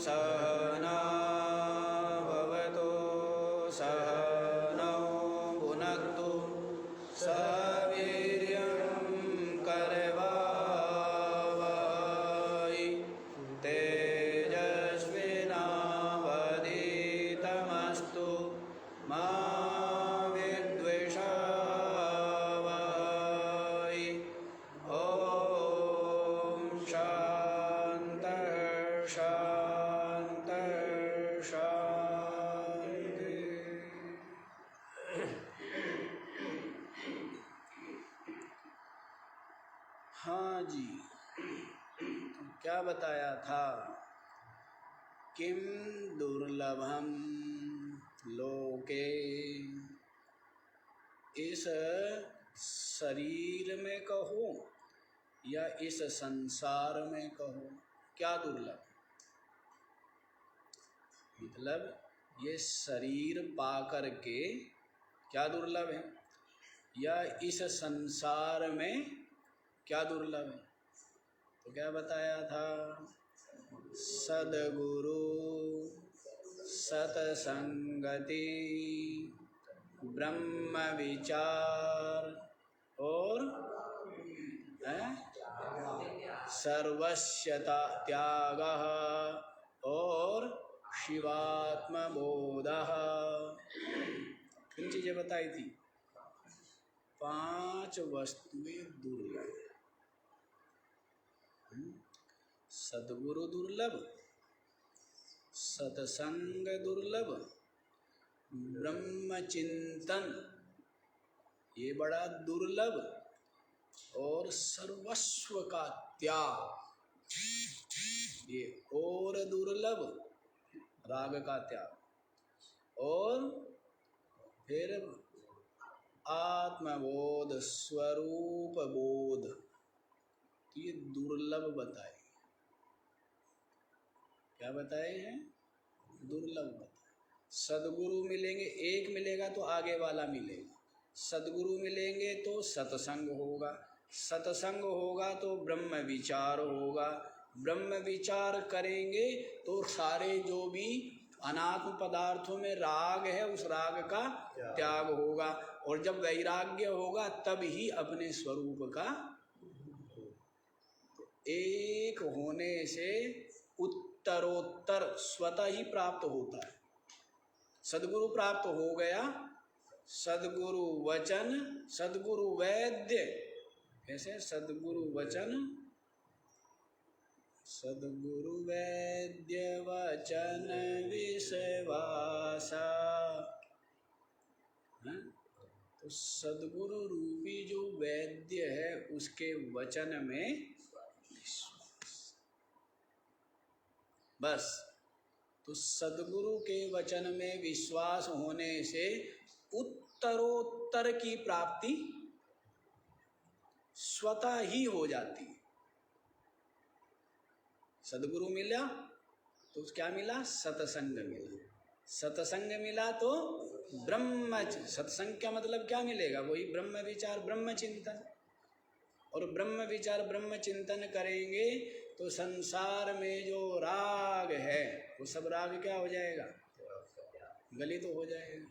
सहना भवतु सहनौ भुनक्तु सह वीर्यं करवावहै तेजस्विनावधीतमस्तु मा विद्विषावहै। ॐ शान्तिः शान्तिः शान्तिः। हाँ जी, क्या बताया था? किम दुर्लभम लोके, इस शरीर में कहो या इस संसार में कहो, क्या दुर्लभ? मतलब ये शरीर पा करके क्या दुर्लभ है, या इस संसार में क्या दुर्लभ है? तो क्या बताया था? सद्गुरु सतसंगति ब्रह्म विचार और सर्वस्यता त्यागः और शिवात्मबोधः। किन चीजें बताई थी? 5 वस्तुएं दुर्लभ। सद्गुरु दुर्लभ, सत्संग दुर्लभ, ब्रह्मचिंतन ये बड़ा दुर्लभ, और सर्वस्व का त्याग ये और दुर्लभ, राग का त्याग, और फिर आत्मबोध स्वरूप बोध, तो ये दुर्लभ बताए। क्या बताए हैं? दुर्लभ बताए। सद्गुरु मिलेंगे, एक मिलेगा तो आगे वाला मिलेगा। सद्गुरु मिलेंगे तो सत्संग होगा, सत्संग होगा तो ब्रह्म विचार होगा, ब्रह्म विचार करेंगे तो सारे जो भी अनात्म पदार्थों में राग है उस राग का त्याग होगा, और जब वैराग्य होगा तब ही अपने स्वरूप का। एक होने से उत्तरोत्तर स्वतः ही प्राप्त होता है। सद्गुरु प्राप्त हो गया, सद्गुरु वचन, सद्गुरु वैद्य, कैसे? सद्गुरु वचन, सद्गुरु वैद्य वचन विश्वासा। तो सद्गुरु रूपी जो वैद्य है उसके वचन में विश्वास, बस। तो सद्गुरु के वचन में विश्वास होने से उत्तरोत्तर की प्राप्ति स्वतः ही हो जाती है। सद्गुरु मिला तो क्या मिला? सत्संग मिला। सत्संग मिला तो ब्रह्म, सत्संग का मतलब क्या मिलेगा? वही ब्रह्म विचार ब्रह्म चिंतन, और ब्रह्म विचार ब्रह्म चिंतन करेंगे तो संसार में जो राग है वो सब राग क्या हो जाएगा? गलित हो जाएगा।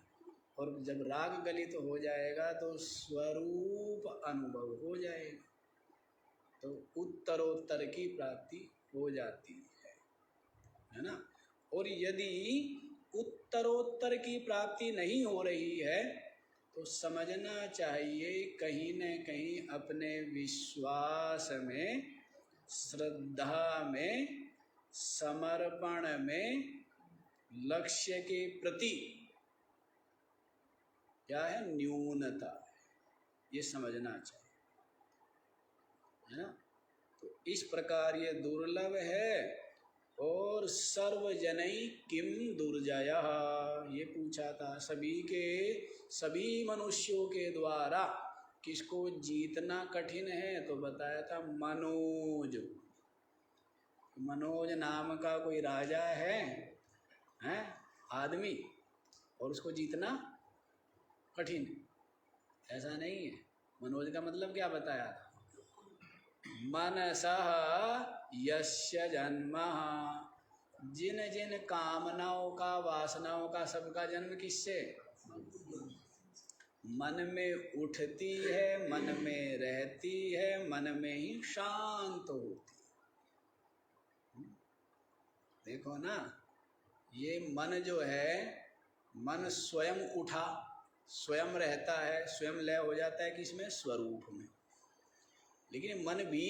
और जब राग गलित हो जाएगा तो स्वरूप अनुभव हो जाएगा, तो उत्तरोत्तर की प्राप्ति हो जाती है ना। और यदि उत्तरोत्तर की प्राप्ति नहीं हो रही है तो समझना चाहिए कहीं न कहीं अपने विश्वास में, श्रद्धा में, समर्पण में, लक्ष्य के प्रति क्या है? न्यूनता। ये समझना चाहिए, है ना। तो इस प्रकार ये दुर्लभ है। और सर्वजनई किम दुर्जयः, ये पूछा था सभी मनुष्यों के द्वारा किसको जीतना कठिन है? तो बताया था मनोज। मनोज नाम का कोई राजा है आदमी, और उसको जीतना कठिन है, ऐसा नहीं है। मनोज का मतलब क्या बताया था? मनसः यस्य जन्मः जिन जिन कामनाओं का, वासनाओं का, सबका जन्म किससे? मन में उठती है, मन में रहती है, मन में ही शांत होती। देखो ना, ये मन जो है, मन स्वयं उठा, स्वयं रहता है, स्वयं लय हो जाता है किसमें? स्वरूप में। लेकिन मन भी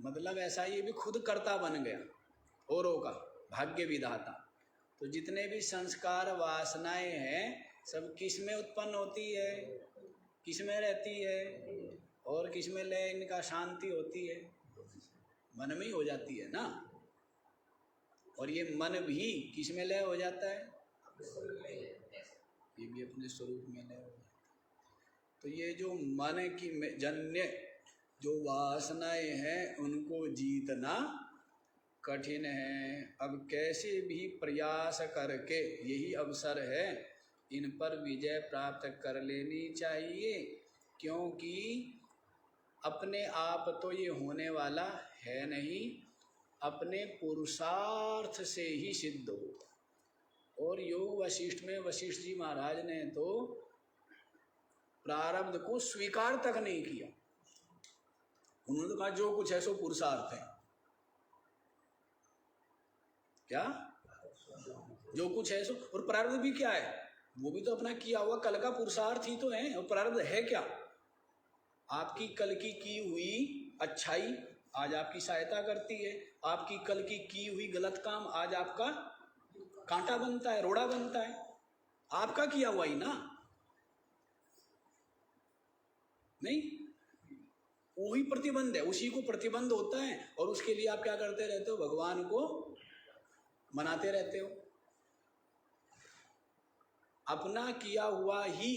मतलब ऐसा, ये भी खुद कर्ता बन गया औरों का, भाग्य विधाता। तो जितने भी संस्कार, वासनाएं हैं, सब किस में उत्पन्न होती है? किस में रहती है? और किस में लय, इनका शांति होती है? मन में ही हो जाती है ना। और ये मन भी किस में लय हो जाता है? ये भी अपने स्वरूप में लय हो जाता है। तो ये जो मन की जन्य जो वासनाएं हैं, उनको जीतना कठिन है। अब कैसे भी प्रयास करके, यही अवसर है, इन पर विजय प्राप्त कर लेनी चाहिए। क्योंकि अपने आप तो ये होने वाला है नहीं, अपने पुरुषार्थ से ही सिद्ध हो। और योग वशिष्ठ में वशिष्ठ जी महाराज ने तो प्रारब्ध को स्वीकार तक नहीं किया। उन्होंने तो कहा जो कुछ है सो पुरुषार्थ है। क्या? जो कुछ है सो। और प्रारब्ध भी क्या है? वो भी तो अपना किया हुआ कल का पुरुषार्थ ही तो है। और प्रारब्ध है क्या? आपकी कल की हुई अच्छाई आज आपकी सहायता करती है, आपकी कल की हुई गलत काम आज आपका कांटा बनता है, रोड़ा बनता है, आपका किया हुआ ही ना। नहीं, वही प्रतिबंध है, उसी को प्रतिबंध होता है। और उसके लिए आप क्या करते रहते हो? भगवान को मनाते रहते हो। अपना किया हुआ ही,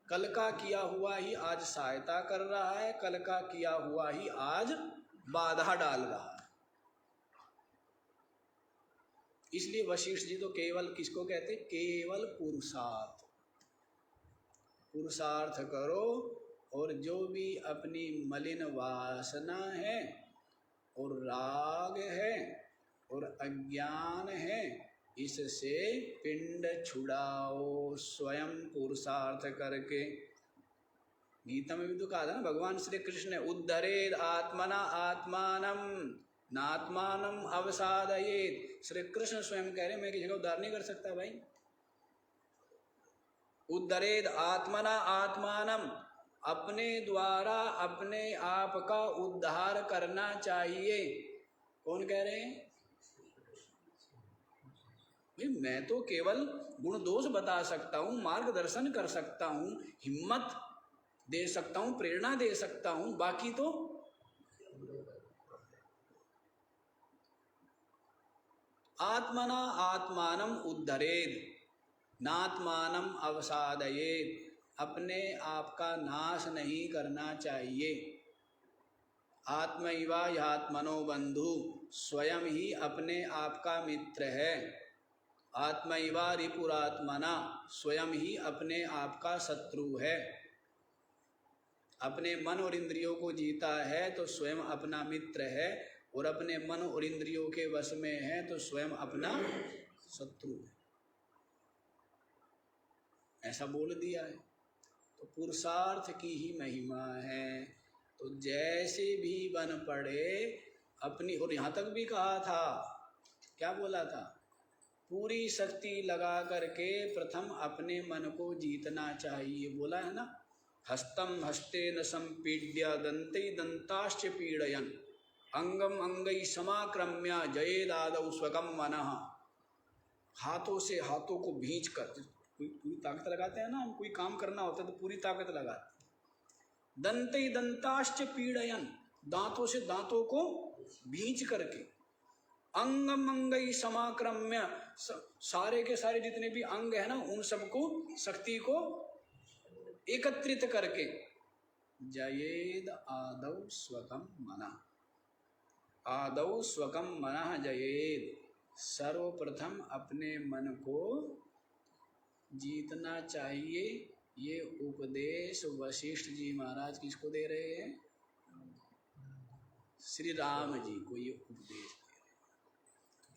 कल का किया हुआ ही आज सहायता कर रहा है, कल का किया हुआ ही आज बाधा डाल रहा है। इसलिए वशिष्ठ जी तो केवल किसको कहते? केवल पुरुषार्थ। पुरुषार्थ करो, और जो भी अपनी मलिन वासना है और राग है और अज्ञान है, इससे पिंड छुड़ाओ स्वयं पुरुषार्थ करके। गीता में भी तो कहा था ना भगवान श्री कृष्ण ने, उद्धरेद आत्मना आत्मानम नात्मानम अवसादयेत। श्री कृष्ण स्वयं कह रहे, मैं किसी का उद्धार नहीं कर सकता भाई। उद्धरेद आत्मना आत्मानम, अपने द्वारा अपने आप का उद्धार करना चाहिए। कौन कह रहे हैं? मैं तो केवल गुण दोष बता सकता हूँ, मार्गदर्शन कर सकता हूँ, हिम्मत दे सकता हूँ, प्रेरणा दे सकता हूँ, बाकी तो आत्मना आत्मानम उद्धरेद नात्मानम अवसादयेत। अपने आप का नाश नहीं करना चाहिए। आत्मैवा ह्यात्मनो बंधु, स्वयं ही अपने आप का मित्र है। आत्मैवा रिपुरात्मना, स्वयं ही अपने आप का शत्रु है। अपने मन और इंद्रियों को जीता है तो स्वयं अपना मित्र है, और अपने मन और इंद्रियों के वश में है तो स्वयं अपना शत्रु है। ऐसा बोल दिया है। तो पुरुषार्थ की ही महिमा है। तो जैसे भी बन पड़े अपनी, और यहाँ तक भी कहा था, क्या बोला था? पूरी शक्ति लगा करके प्रथम अपने मन को जीतना चाहिए, बोला है ना। हस्तम हस्तेन संपीड्य दंते दंताश्च पीड़यन अंगम अंगई समाक्रम्य जयेदादौ स्वकम मनः। हाथों से हाथों को भींच कर, कोई ताकत लगाते हैं ना, हम कोई काम करना होता है तो पूरी ताकत लगाते। दंते दंताश्च पीड़यन, दांतों से दांतों को भींच करके, अंगम अंगई समाक्रम्य, सारे के सारे जितने भी अंग है ना, उन सबको, शक्ति को एकत्रित करके, जयेद आदौ स्वकम मनः, आदौ स्वकम मनः जयेद, सर्वप्रथम अपने मन को जीतना चाहिए। ये उपदेश वशिष्ठ जी महाराज किसको दे रहे हैं? श्री राम जी को ये उपदेश दे रहे हैं।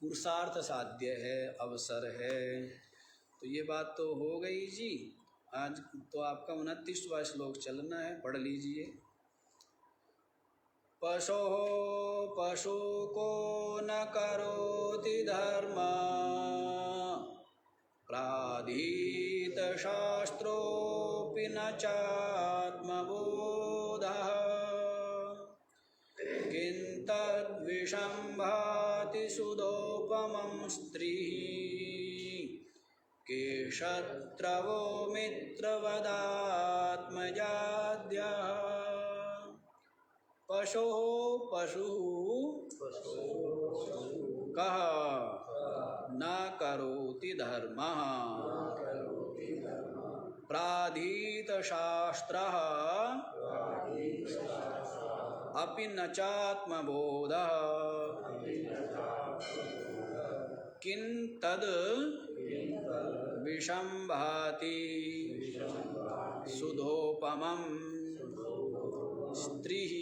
पुरुषार्थ साध्य है, अवसर है। तो ये बात तो हो गई जी। आज तो आपका 29वां श्लोक चलना है, पढ़ लीजिए। पशो पशु को न करोति धर्म, प्राधीत शास्त्रोऽपि न चात्मबोधः, किन्तद्विषम्भाति सुदोपमं स्त्रीः, केशत्रवो मित्रवदात्मजाद्यः। पशोः पशुः कः न करोति धर्मः, प्राधीतशास्त्रः अपि न चात्मबोधः, किं तद् विषम्भाति सुधोपमं स्त्रीः,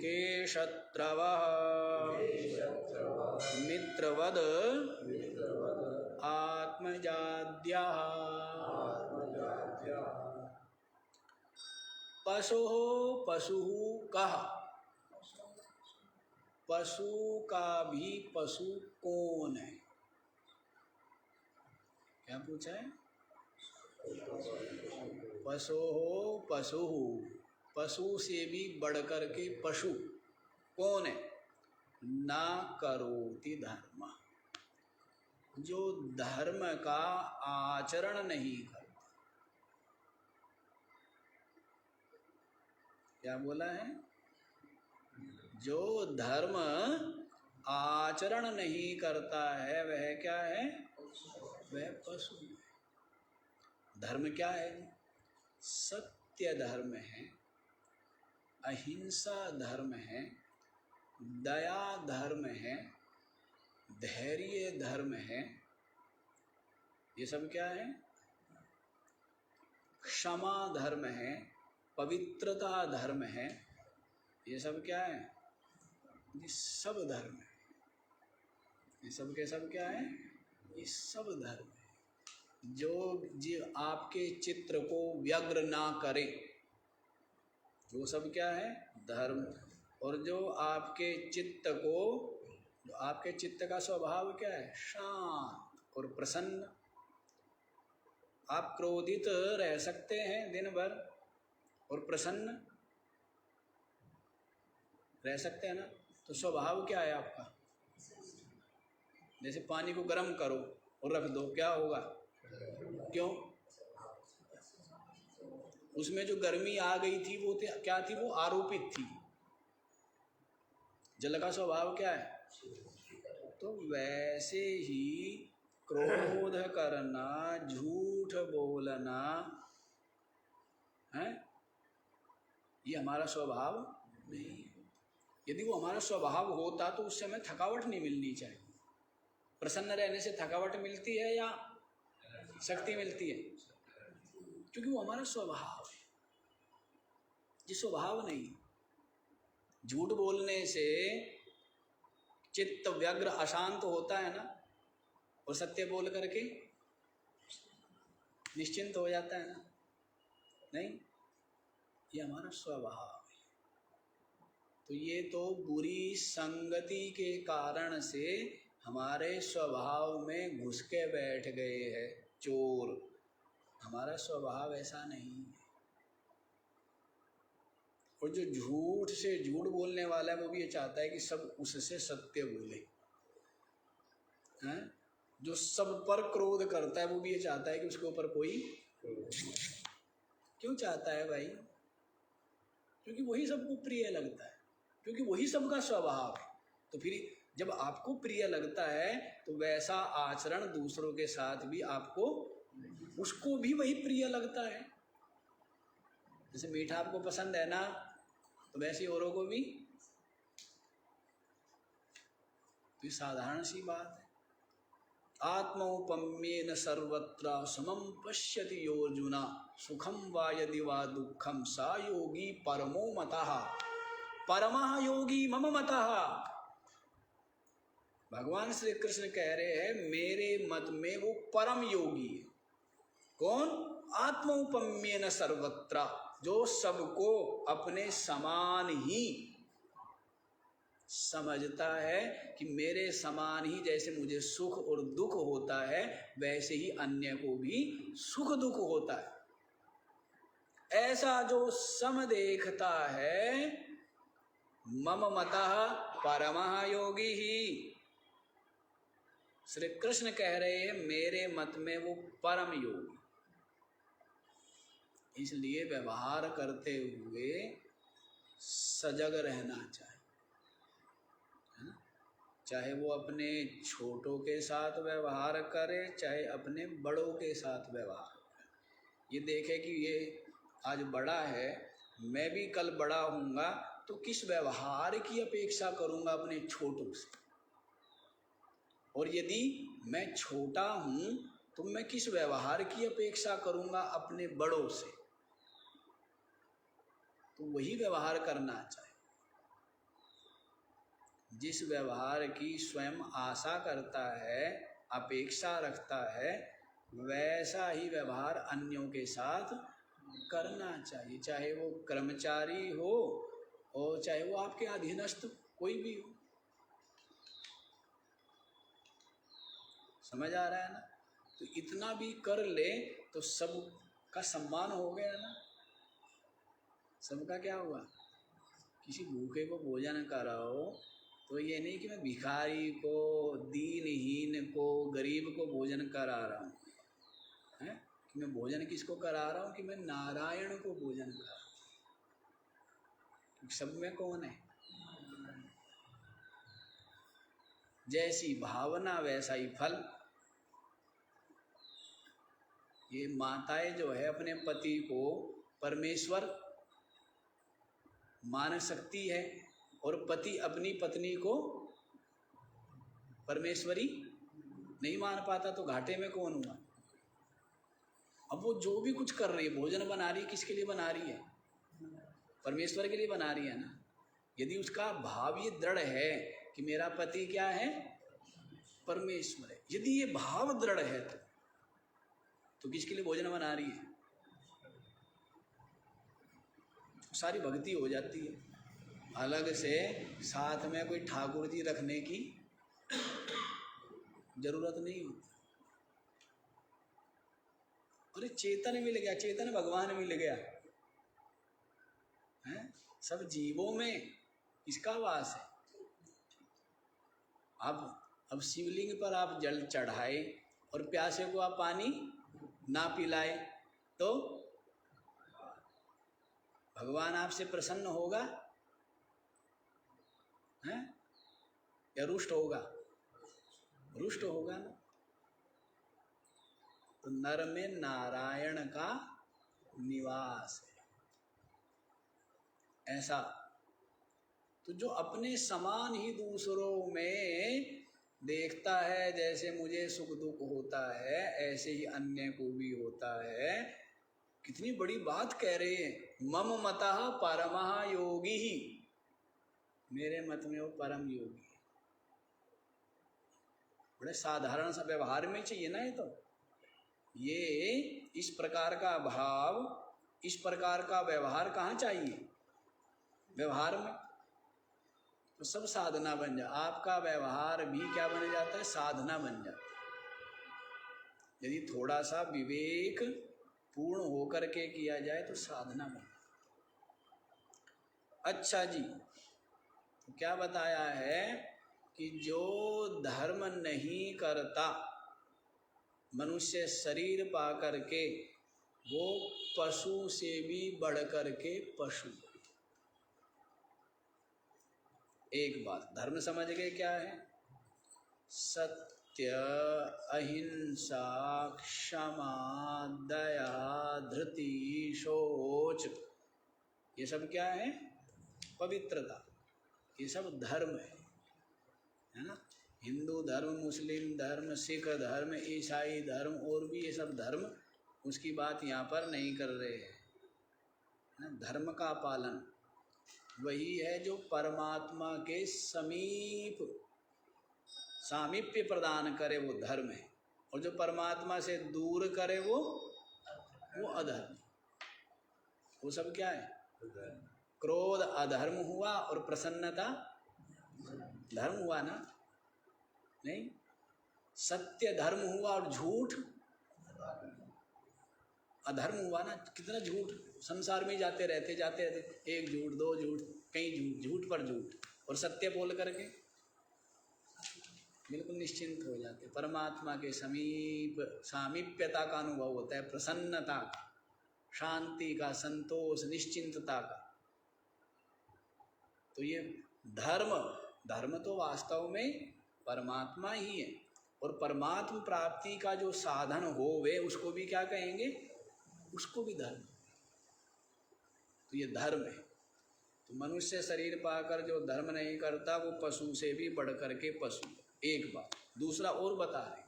केशत्रवः मित्रवद आत्मजाद्यः। पशुः पशुः कः, पशु का भी पशु कौन है? क्या पूछा है? पशुः पशुः, पशु से भी बढ़कर के पशु कौन है? ना करोति धर्म, जो धर्म का आचरण नहीं करता। क्या बोला है? जो धर्म आचरण नहीं करता है वह क्या है? वह पशु है। धर्म क्या है? सत्य धर्म है, अहिंसा धर्म है, दया धर्म है, धैर्य धर्म है। ये सब क्या है? क्षमा धर्म है, पवित्रता धर्म है। ये सब क्या है? ये सब धर्म है। ये सब के सब क्या है? ये सब धर्म है। जो आपके चित्र को व्यग्र ना करे वो सब क्या है? धर्म। और जो आपके चित्त को, आपके चित्त का स्वभाव क्या है? शांत और प्रसन्न। आप क्रोधित रह सकते हैं दिन भर और प्रसन्न रह सकते हैं ना? तो स्वभाव क्या है आपका? जैसे पानी को गर्म करो और रख दो, क्या होगा? क्यों? उसमें जो गर्मी आ गई थी वो क्या थी? वो आरोपित थी। जल का स्वभाव क्या है? तो वैसे ही क्रोध करना, झूठ बोलना है, ये हमारा स्वभाव नहीं है। यदि वो हमारा स्वभाव होता तो उससे हमें थकावट नहीं मिलनी चाहिए। प्रसन्न रहने से थकावट मिलती है या शक्ति मिलती है? क्योंकि वो हमारा स्वभाव है। ये स्वभाव नहीं। झूठ बोलने से चित्त व्यग्र अशांत होता है ना, और सत्य बोल करके निश्चिंत हो जाता है ना? नहीं, ये हमारा स्वभाव है। तो ये तो बुरी संगति के कारण से हमारे स्वभाव में घुस के बैठ गए हैं चोर। हमारा स्वभाव ऐसा नहीं है। और जो झूठ से झूठ बोलने वाला है वो भी ये चाहता है कि सब उससे सत्य बोले हैं? जो सब पर क्रोध करता है वो भी ये चाहता है कि उसके ऊपर कोई। क्यों चाहता है भाई? क्योंकि वही सबको प्रिय लगता है, क्योंकि वही सबका स्वभाव है। तो फिर जब आपको प्रिय लगता है तो वैसा आचरण दूसरों के साथ भी आपको, उसको भी वही प्रिय लगता है। जैसे मीठा आपको पसंद है ना, तो वैसे औरों को भी। तो ये साधारण सी बात है। आत्मौपम्येन सर्वत्र समं पश्यति योर्जुना, सुखम वा यदि वा दुखम सा योगी परमो मतः, परमः योगी मम मतः। भगवान श्री कृष्ण कह रहे हैं मेरे मत में वो परम योगी है। कौन? आत्मौपम्येन सर्वत्र, जो सबको अपने समान ही समझता है कि मेरे समान ही जैसे मुझे सुख और दुख होता है वैसे ही अन्य को भी सुख दुख होता है। ऐसा जो सम देखता है मम मतः परमः योगी ही। श्री कृष्ण कह रहे हैं मेरे मत में वो परम योगी। इसलिए व्यवहार करते हुए सजग रहना चाहिए, है ना? चाहे वो अपने छोटों के साथ व्यवहार करे, चाहे अपने बड़ों के साथ व्यवहार करे। ये देखे कि ये आज बड़ा है, मैं भी कल बड़ा हूँगा, तो किस व्यवहार की अपेक्षा करूँगा अपने छोटों से। और यदि मैं छोटा हूँ तो मैं किस व्यवहार की अपेक्षा करूँगा अपने बड़ों से। तो वही व्यवहार करना चाहिए जिस व्यवहार की स्वयं आशा करता है, अपेक्षा रखता है, वैसा ही व्यवहार अन्यों के साथ करना चाहिए। चाहे वो कर्मचारी हो और चाहे वो आपके अधीनस्थ कोई भी हो। समझ आ रहा है ना? तो इतना भी कर ले तो सबका सम्मान हो गया ना। सबका क्या हुआ? किसी भूखे को भोजन कराओ तो ये नहीं कि मैं भिखारी को, दीनहीन को, गरीब को भोजन करा रहा हूँ, है कि मैं भोजन किसको करा रहा हूँ? कि मैं नारायण को भोजन करा रहा हूँ। सब में कौन है? जैसी भावना वैसा ही फल। ये माताएं जो है अपने पति को परमेश्वर मान सकती है और पति अपनी पत्नी को परमेश्वरी नहीं मान पाता, तो घाटे में कौन हुआ? अब वो जो भी कुछ कर रही है, भोजन बना रही है, किसके लिए बना रही है? परमेश्वर के लिए बना रही है ना। यदि उसका भाव ये दृढ़ है कि मेरा पति क्या है? परमेश्वर है, यदि ये भाव दृढ़ है तो किसके लिए भोजन बना रही है? सारी भक्ति हो जाती है। अलग से साथ में कोई ठाकुर जी रखने की जरूरत नहीं होती। अरे चेतन मिल गया, चेतन भगवान मिल गया है। सब जीवों में इसका वास है। अब शिवलिंग पर आप जल चढ़ाए और प्यासे को आप पानी ना पिलाए तो भगवान आपसे प्रसन्न होगा है या रुष्ट होगा? रुष्ट होगा ना। तो नर में नारायण का निवास है ऐसा। तो जो अपने समान ही दूसरों में देखता है, जैसे मुझे सुख दुख होता है ऐसे ही अन्य को भी होता है। कितनी बड़ी बात कह रहे हैं, मम मतः परमः योगी ही। मेरे मत में वो परम योगी है। बड़े साधारण सा व्यवहार में चाहिए ना। ये इस प्रकार का भाव, इस प्रकार का व्यवहार कहाँ चाहिए? व्यवहार में तो सब साधना बन जाए। आपका व्यवहार भी क्या बन जाता है? साधना बन जाता है। यदि थोड़ा सा विवेक पूर्ण होकर के किया जाए तो साधना बन। अच्छा जी, तो क्या बताया है कि जो धर्म नहीं करता मनुष्य शरीर पा करके वो पशु से भी बढ़ करके पशु। एक बात धर्म समझ गए क्या है? सत्य, अहिंसा, क्षमा, दया, धृति, शोच, ये सब क्या है? पवित्रता। ये सब धर्म है ना। हिंदू धर्म, मुस्लिम धर्म, सिख धर्म, ईसाई धर्म और भी ये सब धर्म, उसकी बात यहाँ पर नहीं कर रहे हैं। धर्म का पालन वही है जो परमात्मा के समीप सामीप्य प्रदान करे वो धर्म है, और जो परमात्मा से दूर करे वो अधर्म। वो सब क्या है? क्रोध अधर्म हुआ और प्रसन्नता धर्म हुआ ना? नहीं, सत्य धर्म हुआ और झूठ अधर्म हुआ ना? कितना झूठ संसार में जाते रहते, एक झूठ, दो झूठ, कई झूठ, झूठ पर झूठ, और सत्य बोल करके बिल्कुल निश्चिंत हो जाते। परमात्मा के समीप सामीप्यता का अनुभव होता है, प्रसन्नता का, शांति का, संतोष, निश्चिंतता का। तो ये धर्म तो वास्तव में परमात्मा ही है, और परमात्मा प्राप्ति का जो साधन हो वे उसको भी क्या कहेंगे? उसको भी धर्म। तो ये धर्म है। तो मनुष्य शरीर पाकर जो धर्म नहीं करता वो पशु से भी बढ़ करके पशु। एक बात। दूसरा और बता रहे,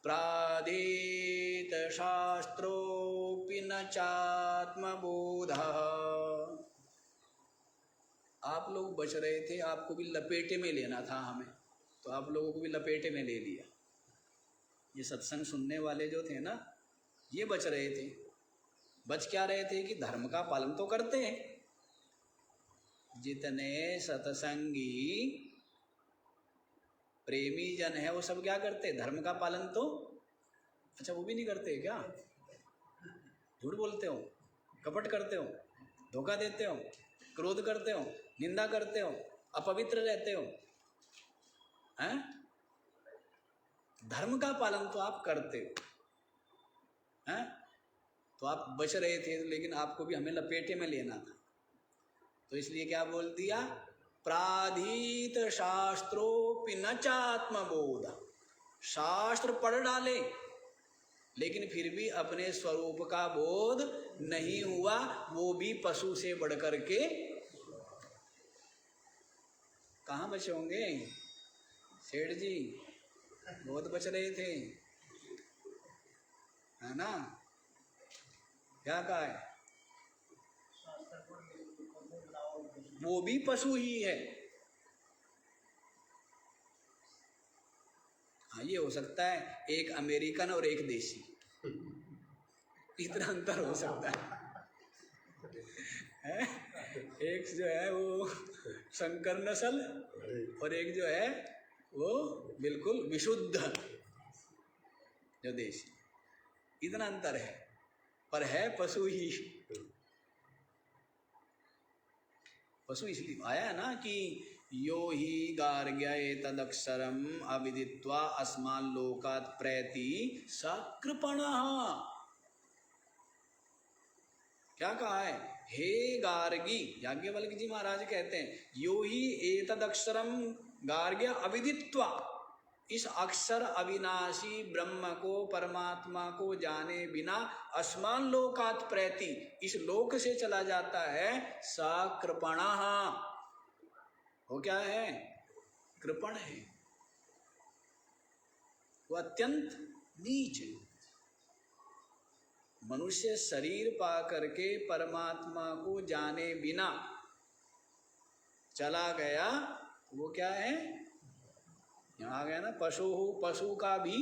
प्रादेत शास्त्रोपि न चात्मबोधः। आप लोग बच रहे थे, आपको भी लपेटे में लेना था हमें, तो आप लोगों को भी लपेटे में ले लिया। ये सत्संग सुनने वाले जो थे ना, ये बच रहे थे। बच क्या रहे थे कि धर्म का पालन तो करते हैं। जितने सत्संगी प्रेमी जन है वो सब क्या करते? धर्म का पालन तो, अच्छा वो भी नहीं करते क्या? झूठ बोलते हो, कपट करते हो, धोखा देते हो, क्रोध करते हो, निंदा करते हो, अपवित्र रहते हो, हैं? धर्म का पालन तो आप करते हो, हैं? तो आप बच रहे थे, लेकिन आपको भी हमें लपेटे में लेना था। तो इसलिए क्या बोल दिया? प्राधीत शास्त्रोपि न चात्मबोध। शास्त्र पढ़ डाले लेकिन फिर भी अपने स्वरूप का बोध नहीं हुआ, वो भी पशु से बढ़ करके। कहाँ बचे होंगे सेठ जी? बहुत बच रहे थे, है ना? क्या कहा है? वो भी पशु ही है। हाँ, ये हो सकता है एक अमेरिकन और एक देसी, इतना अंतर हो सकता है? एक जो है वो शंकर नस्ल, और एक जो है वो बिल्कुल विशुद्ध जो देसी। इतना अंतर है, पर है पशु ही। पशु इसलिए आया है ना कि यो ही गार्ग्य तदक्षरम अविदित्वा अस्मान् लोकात् प्रैति सकृपणः। क्या कहा है? हे गार्गी, याज्ञवल्क्य जी महाराज कहते हैं, यो ही एतदक्षरम गार्ग्य अविदित्वा, इस अक्षर अविनाशी ब्रह्म को, परमात्मा को जाने बिना अस्मान लोकात् प्रैति, इस लोक से चला जाता है। सकृपणः, वो क्या है? कृपण है, वो अत्यंत नीच है। मनुष्य शरीर पा करके परमात्मा को जाने बिना चला गया, वो क्या है? यहाँ आ गया ना, पशु हो, पशु का भी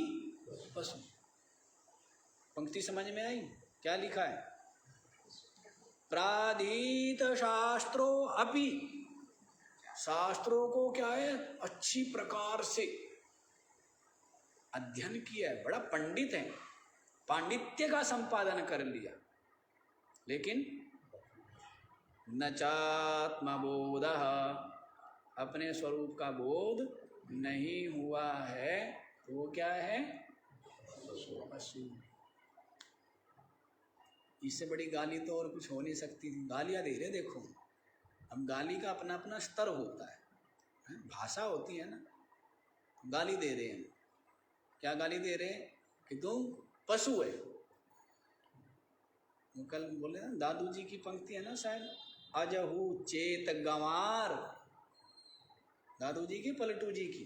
पशु। पंक्ति समझ में आई? क्या लिखा है? प्राधीत शास्त्रो अपि, शास्त्रों को क्या है? अच्छी प्रकार से अध्ययन किया है, बड़ा पंडित है, पांडित्य का संपादन कर लिया, लेकिन न चात्मबोधः, अपने स्वरूप का बोध नहीं हुआ है, तो वो क्या है? पशु। इससे बड़ी गाली तो और कुछ हो नहीं सकती थी। गालियां दे रहे, देखो, अब गाली का अपना अपना स्तर होता है, भाषा होती है ना। गाली दे रहे हैं, क्या गाली दे रहे हैं? कि तुम पशु है। कल बोले ना, दादू जी की पंक्ति है ना शायद, अजहू चेत गंवार, दादू जी की, पलटू जी की,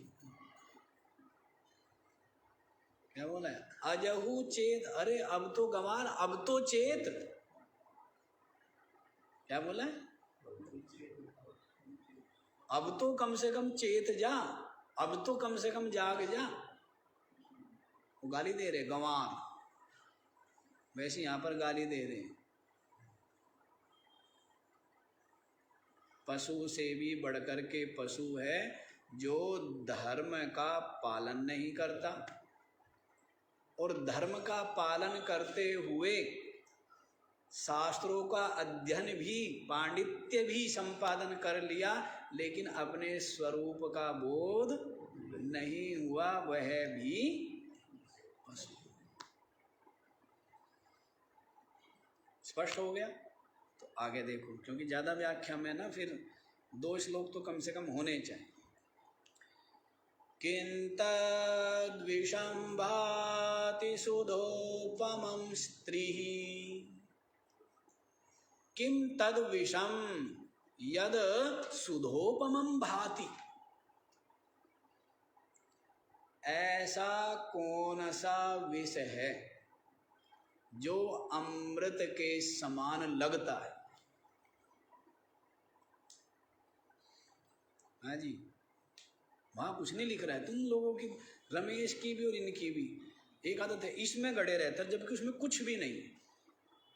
क्या बोला है? अजहू चेत, अरे अब तो गंवार, अब तो चेत। क्या बोला है? अब तो कम से कम चेत जा। अब तो कम से कम जाग जा। वो गाली दे रहे गंवार, वैसे यहाँ पर गाली दे रहे। पशु से भी बढ़कर के पशु है जो धर्म का पालन नहीं करता, और धर्म का पालन करते हुए शास्त्रों का अध्ययन भी, पांडित्य भी संपादन कर लिया, लेकिन अपने स्वरूप का बोध नहीं हुआ, वह भी पशु। स्पष्ट हो गया? तो आगे देखो, क्योंकि ज्यादा व्याख्या में ना फिर 2 श्लोक तो कम से कम होने चाहिए। किंतद्विषं भाति सुधोपमं स्त्रीः, किम तद विषम यद सुधोपमं भाति। ऐसा कौन सा विष है जो अमृत के समान लगता है? हाँ जी, वहां कुछ नहीं लिख रहा है। तुम लोगों की, रमेश की भी और इनकी भी एक आदत है, इसमें गड़े रहता है, जबकि उसमें कुछ भी नहीं है।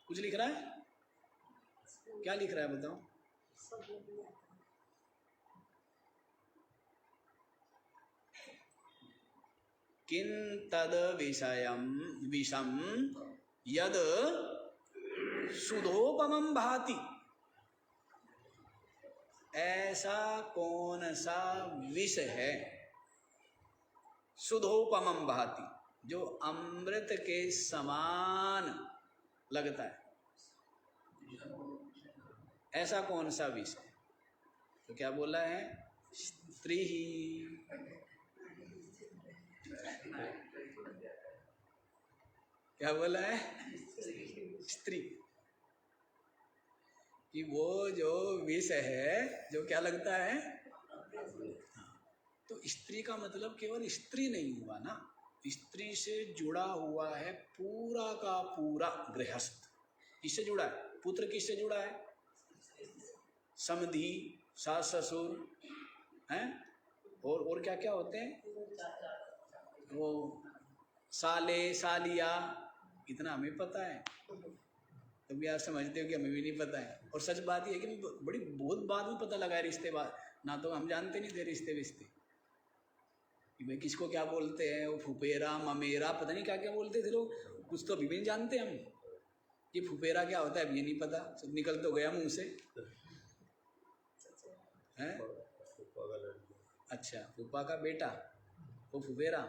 कुछ लिख रहा है? क्या लिख रहा है बताओ? किं तद विषयम विषम यद सुधोपमं भाति। ऐसा कौन सा विष है सुधोपमं भाति, जो अमृत के समान लगता है? ऐसा कौन सा विष है? तो क्या बोला है? स्त्री ही। क्या बोला है? स्त्री। कि वो जो विष है जो क्या लगता है? तो स्त्री का मतलब केवल स्त्री नहीं हुआ ना, स्त्री से जुड़ा हुआ है पूरा का पूरा गृहस्थ। किससे जुड़ा है? पुत्र किससे जुड़ा है? समधी, सास ससुर हैं, और क्या क्या होते हैं वो, साले सालिया, इतना हमें पता है। कभी आप समझते हो कि हमें भी नहीं पता है। और सच बात ये है कि बड़ी बहुत बाद में पता लगा है रिश्ते, बात ना तो हम जानते नहीं थे रिश्ते विश्ते कि भाई किसको क्या बोलते हैं। वो फुफेरा ममेरा पता नहीं क्या क्या बोलते थे लोग, कुछ तो अभी भी नहीं जानते हम। ये फुफेरा क्या होता है अभी ये नहीं पता, सब निकल तो गया मुंह से हैं। अच्छा, फूफा का बेटा वो फुफेरा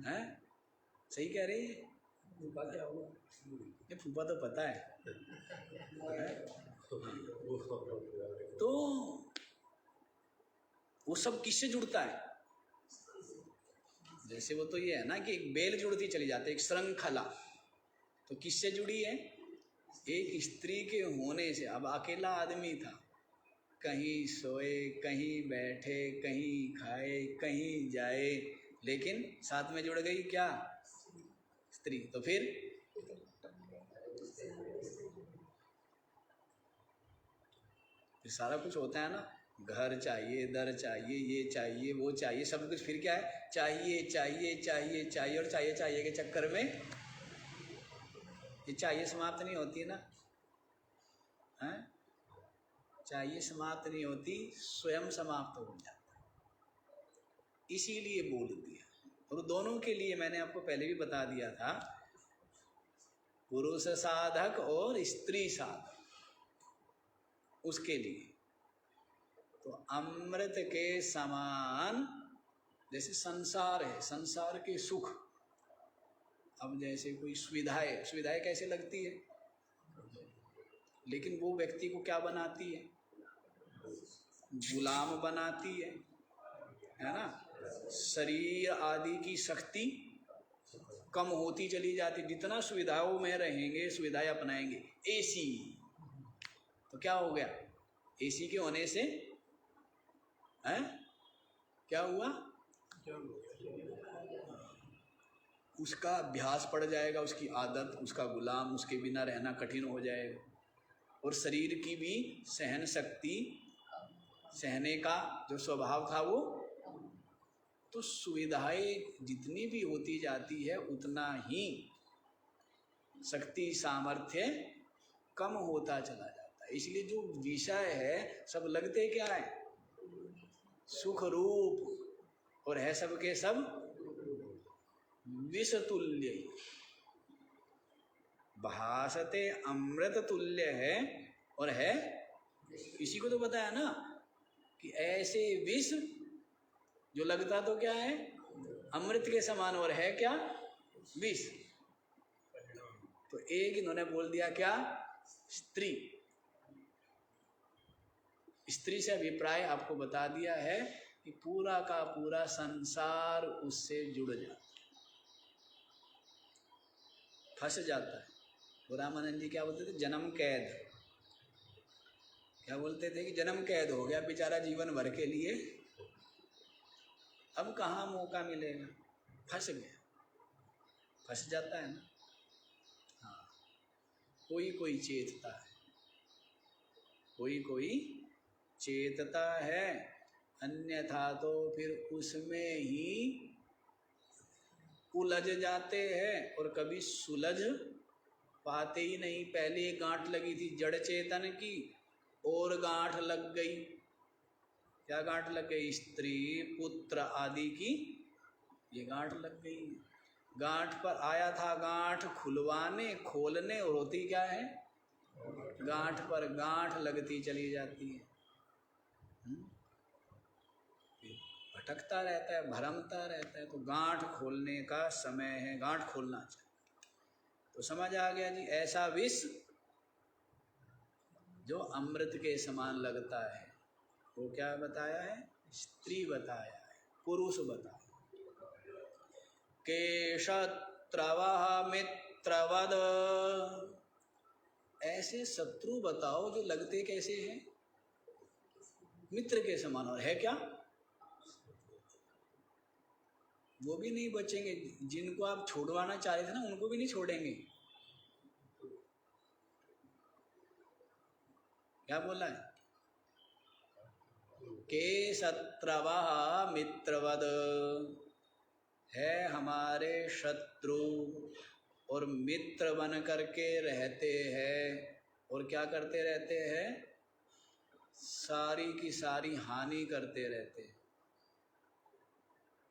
है, सही कह रही है। फूफा क्या हुआ? ये फूफा तो पता है? तो वो सब किससे जुड़ता है? जैसे वो तो ये है ना कि एक बेल जुड़ती चली जाती है, एक श्रृंखला। तो किससे जुड़ी है? एक स्त्री के होने से। अब अकेला आदमी था, कहीं सोए, कहीं बैठे, कहीं खाए, कहीं जाए, लेकिन साथ में जुड़ गई क्या? स्त्री। तो फिर सारा कुछ होता है ना, घर चाहिए, दर चाहिए, ये चाहिए, वो चाहिए, सब कुछ। फिर क्या है? चाहिए चाहिए चाहिए चाहिए, और चाहिए चाहिए के चक्कर में ये चाहिए समाप्त नहीं होती है ना, हैं? चाहिए समाप्त नहीं होती, स्वयं समाप्त हो जाता है। इसीलिए बोल दिया। और दोनों के लिए मैंने आपको पहले भी बता दिया था, पुरुष साधक और स्त्री साधक, उसके लिए तो अमृत के समान। जैसे संसार है, संसार के सुख, अब जैसे कोई सुविधाएं, सुविधाएं कैसे लगती है, लेकिन वो व्यक्ति को क्या बनाती है? गुलाम बनाती है ना। शरीर आदि की शक्ति कम होती चली जाती, जितना सुविधाओं में रहेंगे, सुविधाएं अपनाएंगे। एसी, तो क्या हो गया? एसी के होने से हैं क्या हुआ? उसका अभ्यास पड़ जाएगा, उसकी आदत, उसका गुलाम, उसके बिना रहना कठिन हो जाएगा। और शरीर की भी सहन शक्ति, सहने का जो स्वभाव था वो तो सुविधाएं जितनी भी होती जाती है उतना ही शक्ति सामर्थ्य कम होता चला जाता है। इसलिए जो विषय है सब लगते क्या है, सुख रूप, और है सबके सब विष तुल्य, भासते अमृत तुल्य है और है, इसी को तो बताया ना कि ऐसे विष जो लगता तो क्या है अमृत के समान और है क्या विष। तो एक इन्होंने बोल दिया क्या, स्त्री, स्त्री से अभिप्राय आपको बता दिया है कि पूरा का पूरा संसार उससे जुड़ जाता, फंस जाता है। तो रामानंद जी क्या बोलते थे, जन्म कैद, क्या बोलते थे कि जन्म कैद हो गया बेचारा जीवन भर के लिए, अब कहाँ मौका मिलेगा, फंस गया, फंस जाता है ना। हाँ, कोई कोई चेतता है, कोई कोई चेतता है, अन्यथा तो फिर उसमें ही उलझ जाते हैं और कभी सुलझ पाते ही नहीं। पहले गांठ लगी थी जड़ चेतन की और गांठ लग गई, क्या गांठ लग गई, स्त्री पुत्र आदि की ये गांठ लग गई। गांठ पर आया था गांठ खुलवाने खोलने, और होती क्या है, गांठ पर गांठ लगती चली जाती है। भटकता रहता है, भरमता रहता है। तो गांठ खोलने का समय है, गांठ खोलना चाहिए। तो समझ आ गया जी, ऐसा विष जो अमृत के समान लगता है वो क्या बताया है, स्त्री बताया है, पुरुष बताया। केशत्रवः मित्रवद, ऐसे शत्रु बताओ जो लगते कैसे हैं, मित्र के समान, और है क्या, वो भी नहीं बचेंगे। जिनको आप छोड़वाना चाह रहे थे ना उनको भी नहीं छोड़ेंगे। क्या बोला है, केशत्रवः मित्रवद, है हमारे शत्रु और मित्र बन करके रहते हैं, और क्या करते रहते हैं, सारी की सारी हानि करते रहते हैं।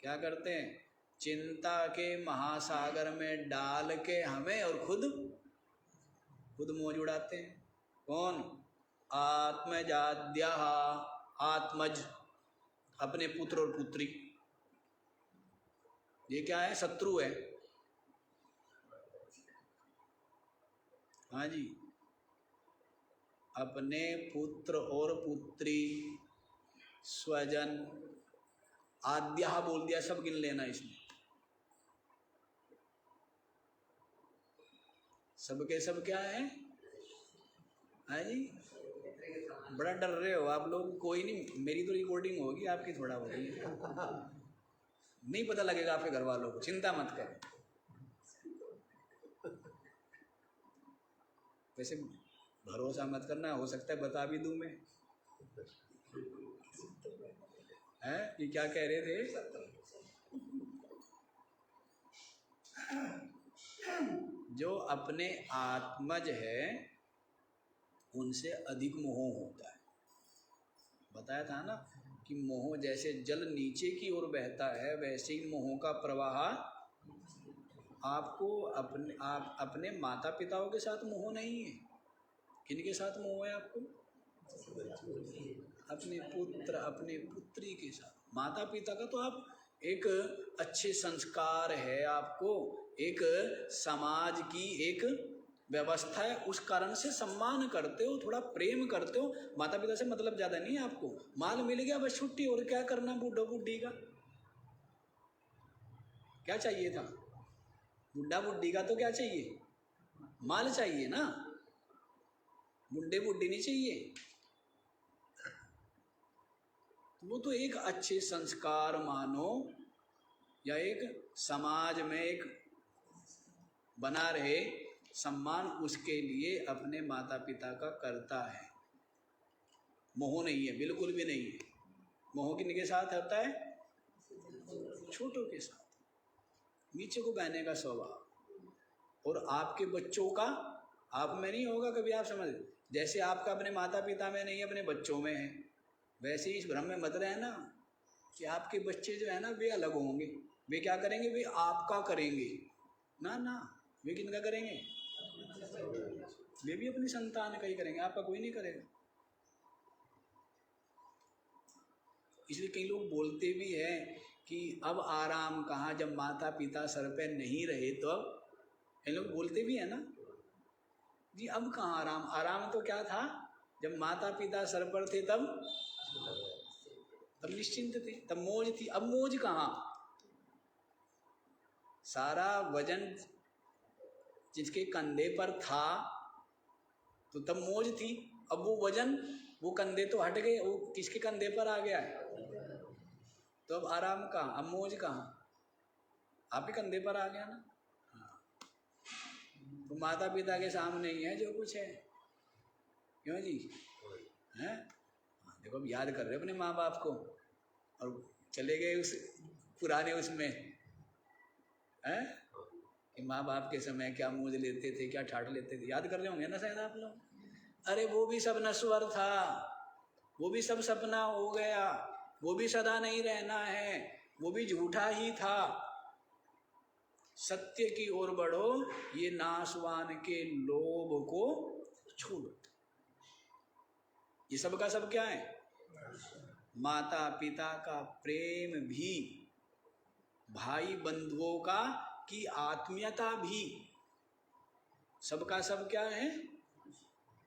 क्या करते हैं, चिंता के महासागर में डाल के हमें और खुद मौज उड़ाते हैं। कौन, आत्मजाद्या, आत्मज, अपने पुत्र और पुत्री, ये क्या है, शत्रु है। हाँ जी, अपने पुत्र और पुत्री, स्वजन, आद्या बोल दिया, सब गिन लेना इसमें, सबके सब क्या है। हाँ जी, बड़ा डर रहे हो आप लोग, कोई नहीं, मेरी तो रिकॉर्डिंग होगी, आपकी थोड़ा होगी, नहीं पता लगेगा आपके घर वालों को, चिंता मत करें। वैसे भरोसा मत करना, हो सकता है बता भी दूं मैं, है ये क्या कह रहे थे, जो अपने आत्मज है उनसे अधिक मोह होता है। बताया था ना कि मोह जैसे जल नीचे की ओर बहता है, वैसे ही मोह का प्रवाह आपको अपने माता पिताओं के साथ मोह नहीं है। किनके साथ मोह है आपको, अपने पुत्र अपने पुत्री के साथ। माता पिता का तो आप एक अच्छे संस्कार है, आपको एक समाज की एक व्यवस्था है, उस कारण से सम्मान करते हो, थोड़ा प्रेम करते हो। माता पिता से मतलब ज्यादा नहीं है आपको, माल मिल गया बस छुट्टी, और क्या करना बूढ़ा बुढ़ी का, क्या चाहिए था, बुढ़ा बुढ़ी का तो क्या चाहिए, माल चाहिए ना, बुढ़े बुढ़ी नहीं चाहिए। वो तो एक अच्छे संस्कार मानो, या एक समाज में एक बना रहे सम्मान, उसके लिए अपने माता पिता का करता है। मोह नहीं है, बिल्कुल भी नहीं है। मोह किनके साथ होता है, छोटों के साथ, नीचे को बहने का स्वभाव। और आपके बच्चों का आप में नहीं होगा कभी, आप समझ, जैसे आपका अपने माता पिता में नहीं, अपने बच्चों में है, वैसे ही इस भ्रम में मत रहना कि आपके बच्चे जो है ना वे अलग होंगे, वे क्या करेंगे, वे आपका करेंगे। ना ना, वे किनका करेंगे, वे भी अपनी संतान का ही करेंगे, आपका कोई नहीं करेगा। इसलिए कई लोग बोलते भी हैं कि अब आराम कहाँ, जब माता पिता सर पे नहीं रहे तो अब, कई लोग बोलते भी है ना जी, अब कहाँ आराम। आराम तो क्या था, जब माता पिता सर पर थे तब निश्चिंत थे, तब मौज थी। अब मौज कहाँ, सारा वजन जिसके कंधे पर था तो तब मौज थी, अब वो वजन, वो कंधे तो हट गए, वो किसके कंधे पर आ गया है, तो अब आराम कहाँ, अब मौज कहाँ, आपके कंधे पर आ गया ना। हाँ, तो माता पिता के सामने ही है जो कुछ है, क्यों जी, हैं। देखो अब याद कर रहे हो अपने माँ बाप को, और चले गए उस पुराने उसमें, हैं कि माँ बाप के समय क्या मौज लेते थे, क्या ठाठ लेते थे, याद कर रहे होंगे ना शायद आप लोग। अरे वो भी सब नश्वर था, वो भी सब सपना हो गया, वो भी सदा नहीं रहना है, वो भी झूठा ही था। सत्य की ओर बढ़ो, ये नाशवान के लोभ को छोड़ो। ये सब का सब क्या है, माता पिता का प्रेम भी, भाई बंधुओं का की आत्मीयता भी, सबका सब क्या है,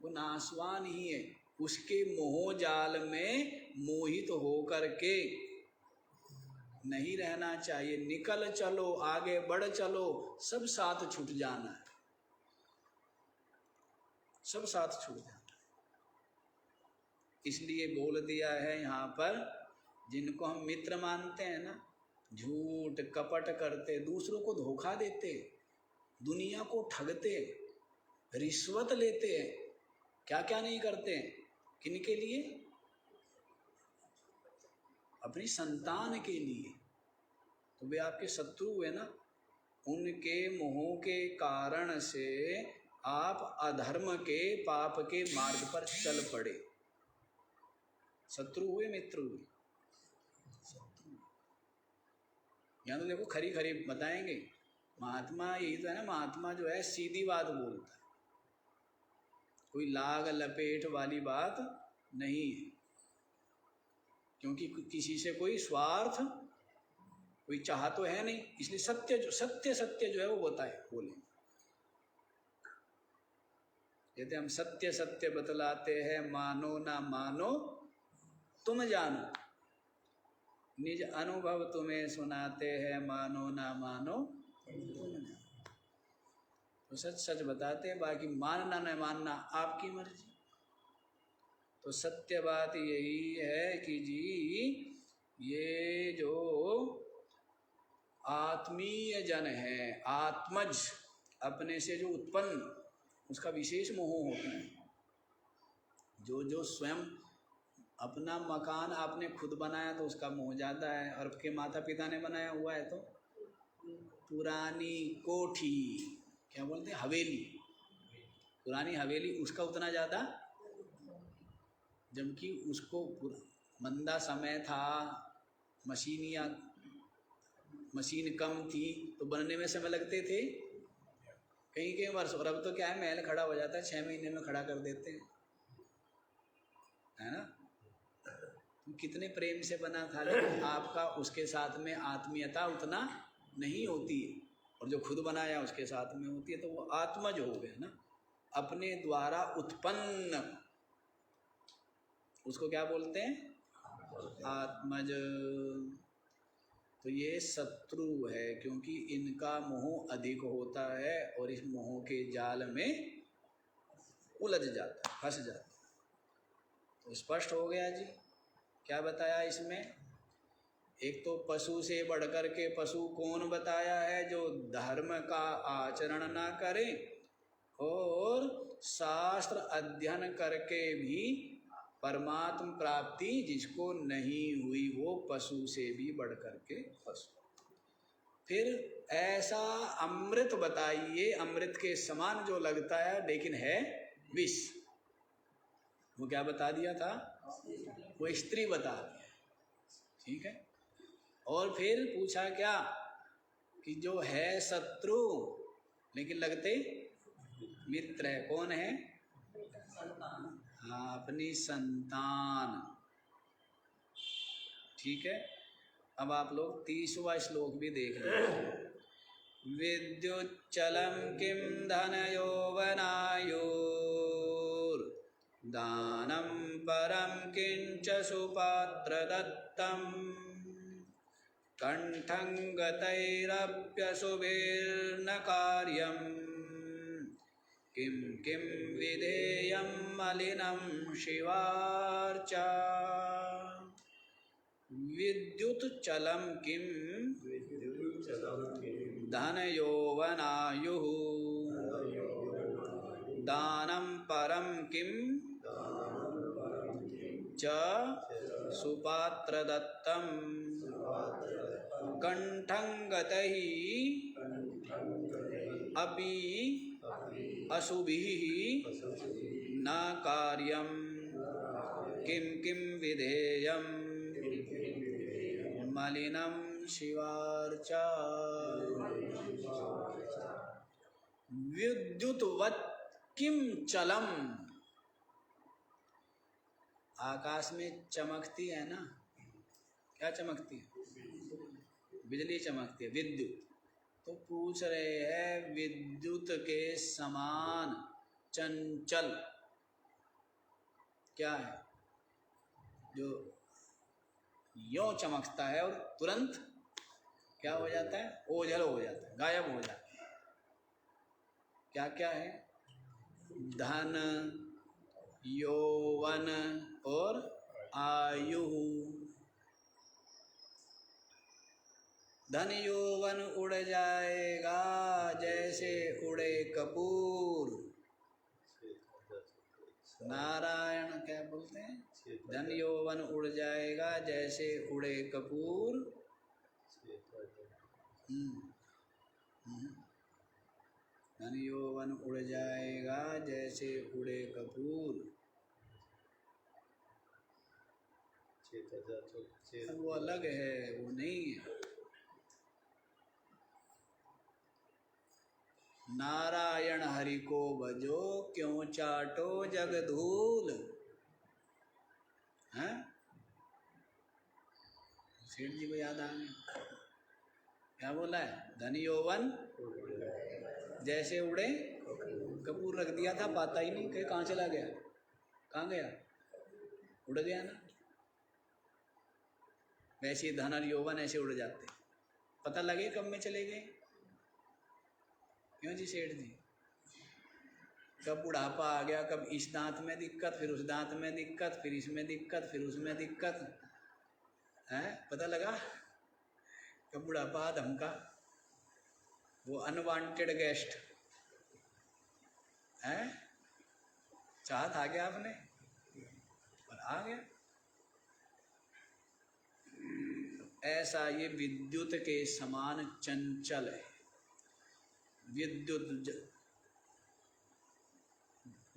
वो नाशवान ही है। उसके मोह जाल में मोहित होकर के नहीं रहना चाहिए। निकल चलो, आगे बढ़ चलो, सब साथ छूट जाना है, सब साथ छूट जाना है। इसलिए बोल दिया है यहाँ पर, जिनको हम मित्र मानते हैं ना, झूठ कपट करते, दूसरों को धोखा देते, दुनिया को ठगते, रिश्वत लेते हैं, क्या क्या नहीं करते, किनके लिए, अपनी संतान के लिए, तो वे आपके शत्रु हुए ना। उनके मोह के कारण से आप अधर्म के पाप के मार्ग पर चल पड़े, शत्रु हुए मित्र हुए, शत्रु। यहाँ तो देखो खरी खरी बताएंगे, महात्मा यही तो है ना, महात्मा जो है सीधी बात बोलता है, कोई लाग लपेट वाली बात नहीं है, क्योंकि किसी से कोई स्वार्थ, कोई चाह तो है नहीं, इसलिए सत्य जो है वो बताए, बोले। कहते हम सत्य सत्य बतलाते हैं, मानो ना मानो तुम जानो, निज अनुभव तुम्हें सुनाते हैं, मानो ना मानो तुम जानो। तो सच सच बताते हैं, बाकी मानना न मानना आपकी मर्जी। तो सत्य बात यही है कि जी, ये जो आत्मीय जन है, आत्मज, अपने से जो उत्पन्न, उसका विशेष मोह होता है। जो जो स्वयं अपना मकान आपने खुद बनाया तो उसका मोह ज़्यादा है, और आपके माता पिता ने बनाया हुआ है तो पुरानी कोठी, क्या बोलते हैं, हवेली, पुरानी हवेली, उसका उतना ज़्यादा, जबकि उसको मंदा समय था, मशीन कम थी, तो बनने में समय लगते थे कई वर्ष। और अब तो क्या है, महल खड़ा हो जाता है 6 महीने में खड़ा कर देते हैं, है ना। तो कितने प्रेम से बना था, लेकिन आपका उसके साथ में आत्मीयता उतना नहीं होती है, और जो खुद बनाया उसके साथ में होती है, तो वो आत्मज हो गए ना, अपने द्वारा उत्पन्न, उसको क्या बोलते हैं, आत्मज। तो ये शत्रु है, क्योंकि इनका मोह अधिक होता है, और इस मोह के जाल में उलझ जाता है, फंस जाता है। तो स्पष्ट हो गया जी, क्या बताया इसमें। एक तो पशु से बढ़कर के पशु कौन बताया है, जो धर्म का आचरण ना करे, और शास्त्र अध्ययन करके भी परमात्म प्राप्ति जिसको नहीं हुई, वो पशु से भी बढ़कर के पशु। फिर ऐसा अमृत बताइए, अमृत के समान जो लगता है लेकिन है विष। वो क्या बता दिया था? वो स्त्री बता दिया। ठीक है। और फिर पूछा क्या कि जो है शत्रु लेकिन लगते मित्र है, कौन है? हाँ, अपनी संतान। ठीक है। अब आप लोग 30वां श्लोक भी देख लीजिए। विद्युच्चलं किं धनयौवनायोर्दानं परं किंच सुपात्रदत्तं कंठं गतैरप्यशुभिर्न कार्यं किं किं विधेयं मलिनं शिवार्चा। विद्युत चलम किम धन यौवनायुः दानं परम किम च सुपात्रदत्तं कंठं गतैः अपि अशुभिः न कार्यं किं किं विधेयं मलिनं शिवार्चा। विद्युतवत् किम चलम, आकाश में चमकती है ना, क्या चमकती है? बिजली चमकती है, विद्युत। तो पूछ रहे हैं विद्युत के समान चंचल क्या है जो यों चमकता है और तुरंत क्या हो जाता है? ओझल हो जाता है, गायब हो जाता है। क्या क्या है? धन, यौवन और आयु। धन यौवन उड़ जाएगा जैसे उड़े कपूर। नारायण क्या बोलते हैं? धन यौवन उड़ जाएगा जैसे उड़े कपूर। धन यौवन उड़ जाएगा जैसे उड़े कपूर। वो अलग है, वो नहीं है। नारायण हरि को भजो क्यों चाटो जग धूल। हैं? सेठ जी को याद आ गया। क्या बोला है? धन यौवन जैसे उड़े कपूर। रख दिया था, पाता ही नहीं, कहीं कहाँ चला गया? कहाँ गया? उड़ गया ना। वैसे धन और यौवन ऐसे उड़ जाते, पता लगे कब में चले गए। क्यों जी सेठ जी? कब बुढ़ापा आ गया, कब इस दांत में दिक्कत, फिर उस दांत में दिक्कत, फिर इसमें दिक्कत, फिर उसमें दिक्कत है, पता लगा? कब बुढ़ापा धमका, वो अनवांटेड गेस्ट है, चाहत आ गया आपने और आ गया। ऐसा ये विद्युत के समान चंचल है। विद्युत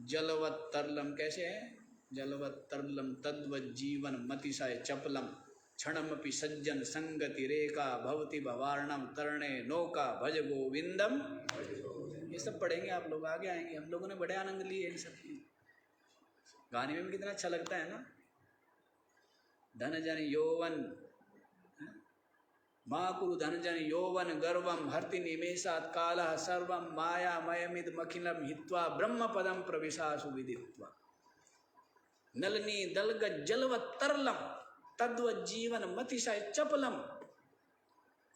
जलवत् तरलम कैसे है? जलवत् तरलम तद्वत् जीवन मतिशय चपलम क्षणमपि सज्जन संगति रेखा भवति भवार्णम तरणे नौका भज गोविंदम। ये सब पढ़ेंगे आप लोग, आगे आएंगे। हम लोगों ने बड़े आनंद लिए इन सब की। गाने में भी कितना अच्छा लगता है ना। धन जन यौवन माँ कुरु धन जन यौवन गर्वम हर्ति निमेषात् कालः सर्वं मायामयमिद मखिलम हित्वा ब्रह्म पदम प्रविशासु विदित्वा। नलनी दलग जलवत् तरलम तद्वत् जीवन मतिशय चपलम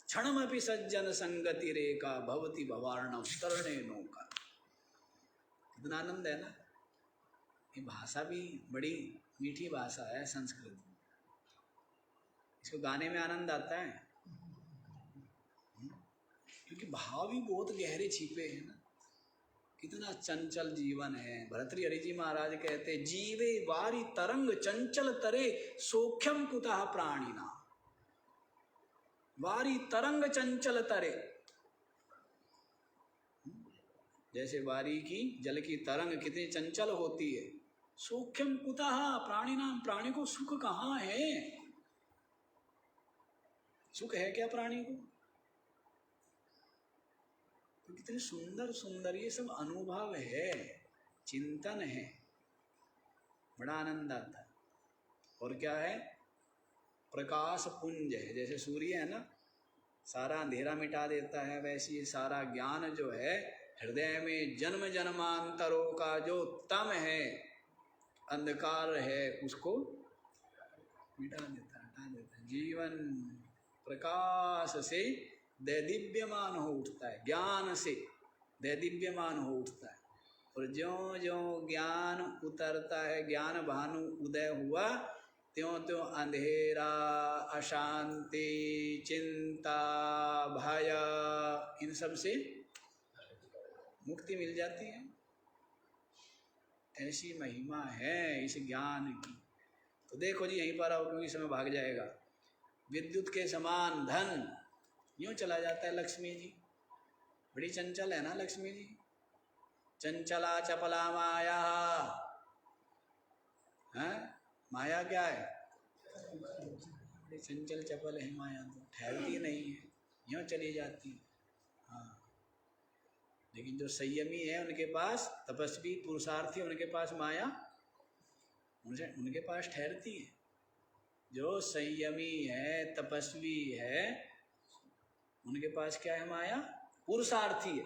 क्षणमपि सज्जन संगति रेखा भवति भवार्णव तरणे नौका। कितना आनंद है ना। ये भाषा भी बड़ी मीठी भाषा है संस्कृत। इसको गाने में आनंद आता है क्योंकि भाव भी बहुत गहरे छिपे हैं ना। कितना चंचल जीवन है। भर्तृहरि जी महाराज कहते जीवे वारी तरंग चंचल तरे सौख्यम कुतः प्राणिना। वारी तरंग चंचल तरे, जैसे वारी की जल की तरंग कितनी चंचल होती है। सूक्ष्म कुतः प्राणी नाम, प्राणी को सुख कहाँ है? सुख है क्या प्राणी को? तो कितने सुंदर सुंदर ये सब अनुभव है, चिंतन है, बड़ा आनंद आता है। और क्या है? प्रकाश पुंज है। जैसे सूर्य है ना, सारा अंधेरा मिटा देता है, वैसे ये सारा ज्ञान जो है हृदय में जन्म जन्मांतरों का जो तम है, अंधकार है, उसको मिटा देता है, हटा देता है। जीवन प्रकाश से दैदिव्यमान हो उठता है, ज्ञान से दैदिव्यमान हो उठता है। और ज्यों ज्यों ज्ञान उतरता है, ज्ञान भानु उदय हुआ, त्यों त्यों अंधेरा, अशांति, चिंता, भय, इन सब से मुक्ति मिल जाती है। ऐसी महिमा है इस ज्ञान की। तो देखो जी, यहीं पर आओ क्योंकि समय भाग जाएगा। विद्युत के समान धन यूं चला जाता है लक्ष्मी जी, बड़ी चंचल है ना लक्ष्मी जी। चंचला चपला माया, है माया क्या है? बड़ी चंचल चपल है माया, तो ठहरती नहीं है, यूं चली जाती है। हाँ, लेकिन जो संयमी है उनके पास, तपस्वी पुरुषार्थी, उनके पास माया उनके पास ठहरती है। जो संयमी है, तपस्वी है, उनके पास क्या है? माया। पुरुषार्थी है,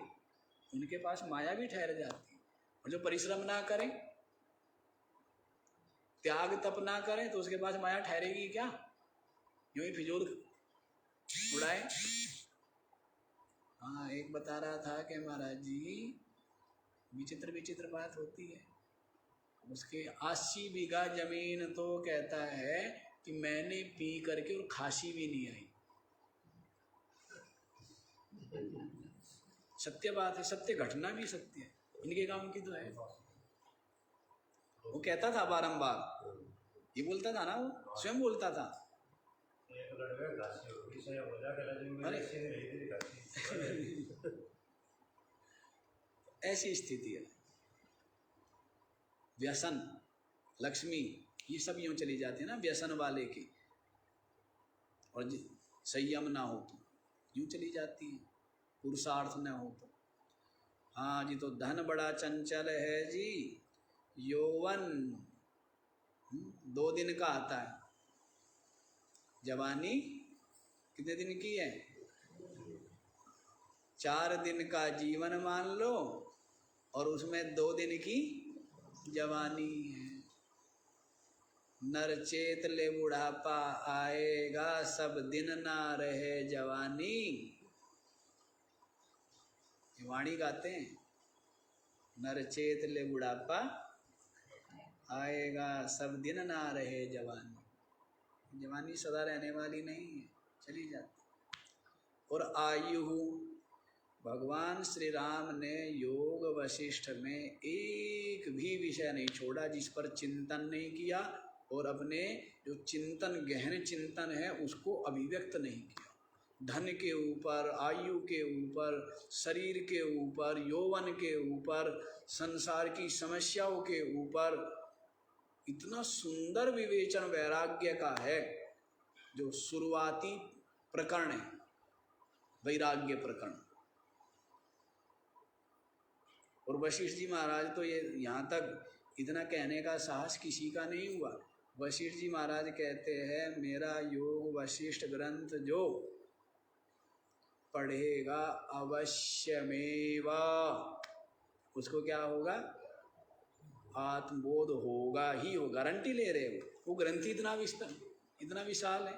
उनके पास माया भी ठहर जाती है। और जो परिश्रम ना करें, त्याग तप ना करें, तो उसके पास माया ठहरेगी क्या? यूं ही फिजूल उड़ाए। हाँ, एक बता रहा था कि महाराज जी विचित्र विचित्र बात होती है। उसके 80 बीघा जमीन तो कहता है कि मैंने पी करके और खांसी भी नहीं आई। सत्य बात है, सत्य घटना भी सत्य है, इनके गांव की तो है। वो कहता था बारंबार, ये बोलता था ना, वो स्वयं बोलता था। ऐसी स्थिति है। व्यसन, लक्ष्मी, ये सब यूं चली जाती है ना व्यसन वाले की। और संयम ना हो तो यूं चली जाती है, पुरुषार्थ न हो तो। हाँ जी, तो धन बड़ा चंचल है जी, यौवन 2 दिन का आता है, जवानी कितने दिन की है? 4 दिन का जीवन मान लो, और उसमें 2 दिन की जवानी है। नर चेत ले बुढ़ापा आएगा, सब दिन ना रहे जवानी। वाणी गाते हैं, नर चेत ले बुढ़ापा आएगा, सब दिन ना रहे जवानी। जवानी सदा रहने वाली नहीं है, चली जाती। और आयु, भगवान श्री राम ने योग वशिष्ठ में एक भी विषय नहीं छोड़ा जिस पर चिंतन नहीं किया, और अपने जो चिंतन, गहन चिंतन है, उसको अभिव्यक्त नहीं किया। धन के ऊपर, आयु के ऊपर, शरीर के ऊपर, यौवन के ऊपर, संसार की समस्याओं के ऊपर इतना सुंदर विवेचन वैराग्य का है, जो शुरुआती प्रकरण है वैराग्य प्रकरण। और वशिष्ठ जी महाराज तो ये यहाँ तक इतना कहने का साहस किसी का नहीं हुआ। वशिष्ठ जी महाराज कहते हैं, मेरा योग वशिष्ठ ग्रंथ जो पढ़ेगा अवश्यमेव, उसको क्या होगा? आत्मबोध होगा ही हो, गारंटी ले रहे हो। वो ग्रंथ इतना विशाल है,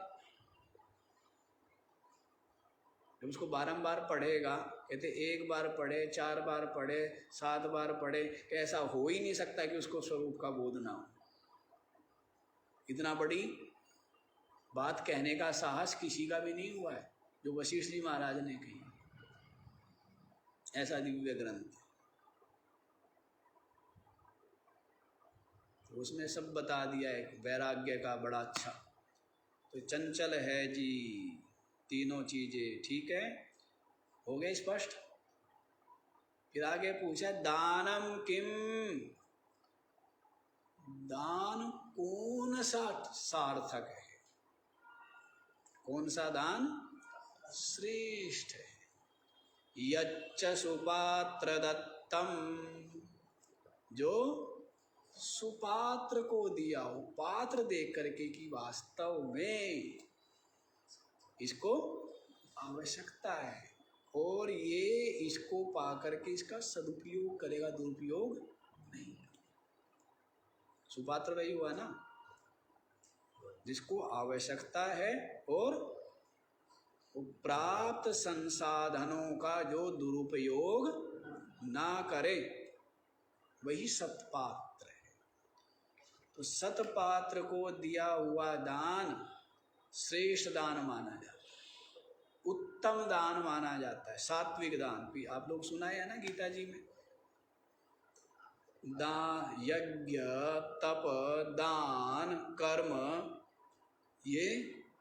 जब उसको बारंबार पढ़ेगा, कहते 1 बार पढ़े, 4 बार पढ़े, 7 बार पढ़े, ऐसा हो ही नहीं सकता कि उसको स्वरूप का बोध ना हो। इतना बड़ी बात कहने का साहस किसी का भी नहीं हुआ है जो वशिष्ठ जी महाराज ने कही। ऐसा दिव्य ग्रंथ, तो उसमें सब बता दिया है वैराग्य का, बड़ा अच्छा। तो चंचल है जी, तीनों चीजें ठीक है, हो गए स्पष्ट। फिर आगे पूछा दानम किम, दान कौन सा सार्थक है, कौन सा दान श्रेष्ठ है। यच्च सुपात्र दत्तम, जो सुपात्र को दिया हो, पात्र देख करके कि वास्तव में इसको आवश्यकता है और ये इसको पा करके इसका सदुपयोग करेगा, दुरुपयोग नहीं। सुपात्र वही हुआ ना जिसको आवश्यकता है और प्राप्त संसाधनों का जो दुरुपयोग ना करे, वही सत्पात्र है। तो सत्पात्र को दिया हुआ दान श्रेष्ठ दान माना जाता है, उत्तम दान माना जाता है, सात्विक दान भी आप लोग सुना है ना गीता जी में। यज्ञ, तप, दान, कर्म, ये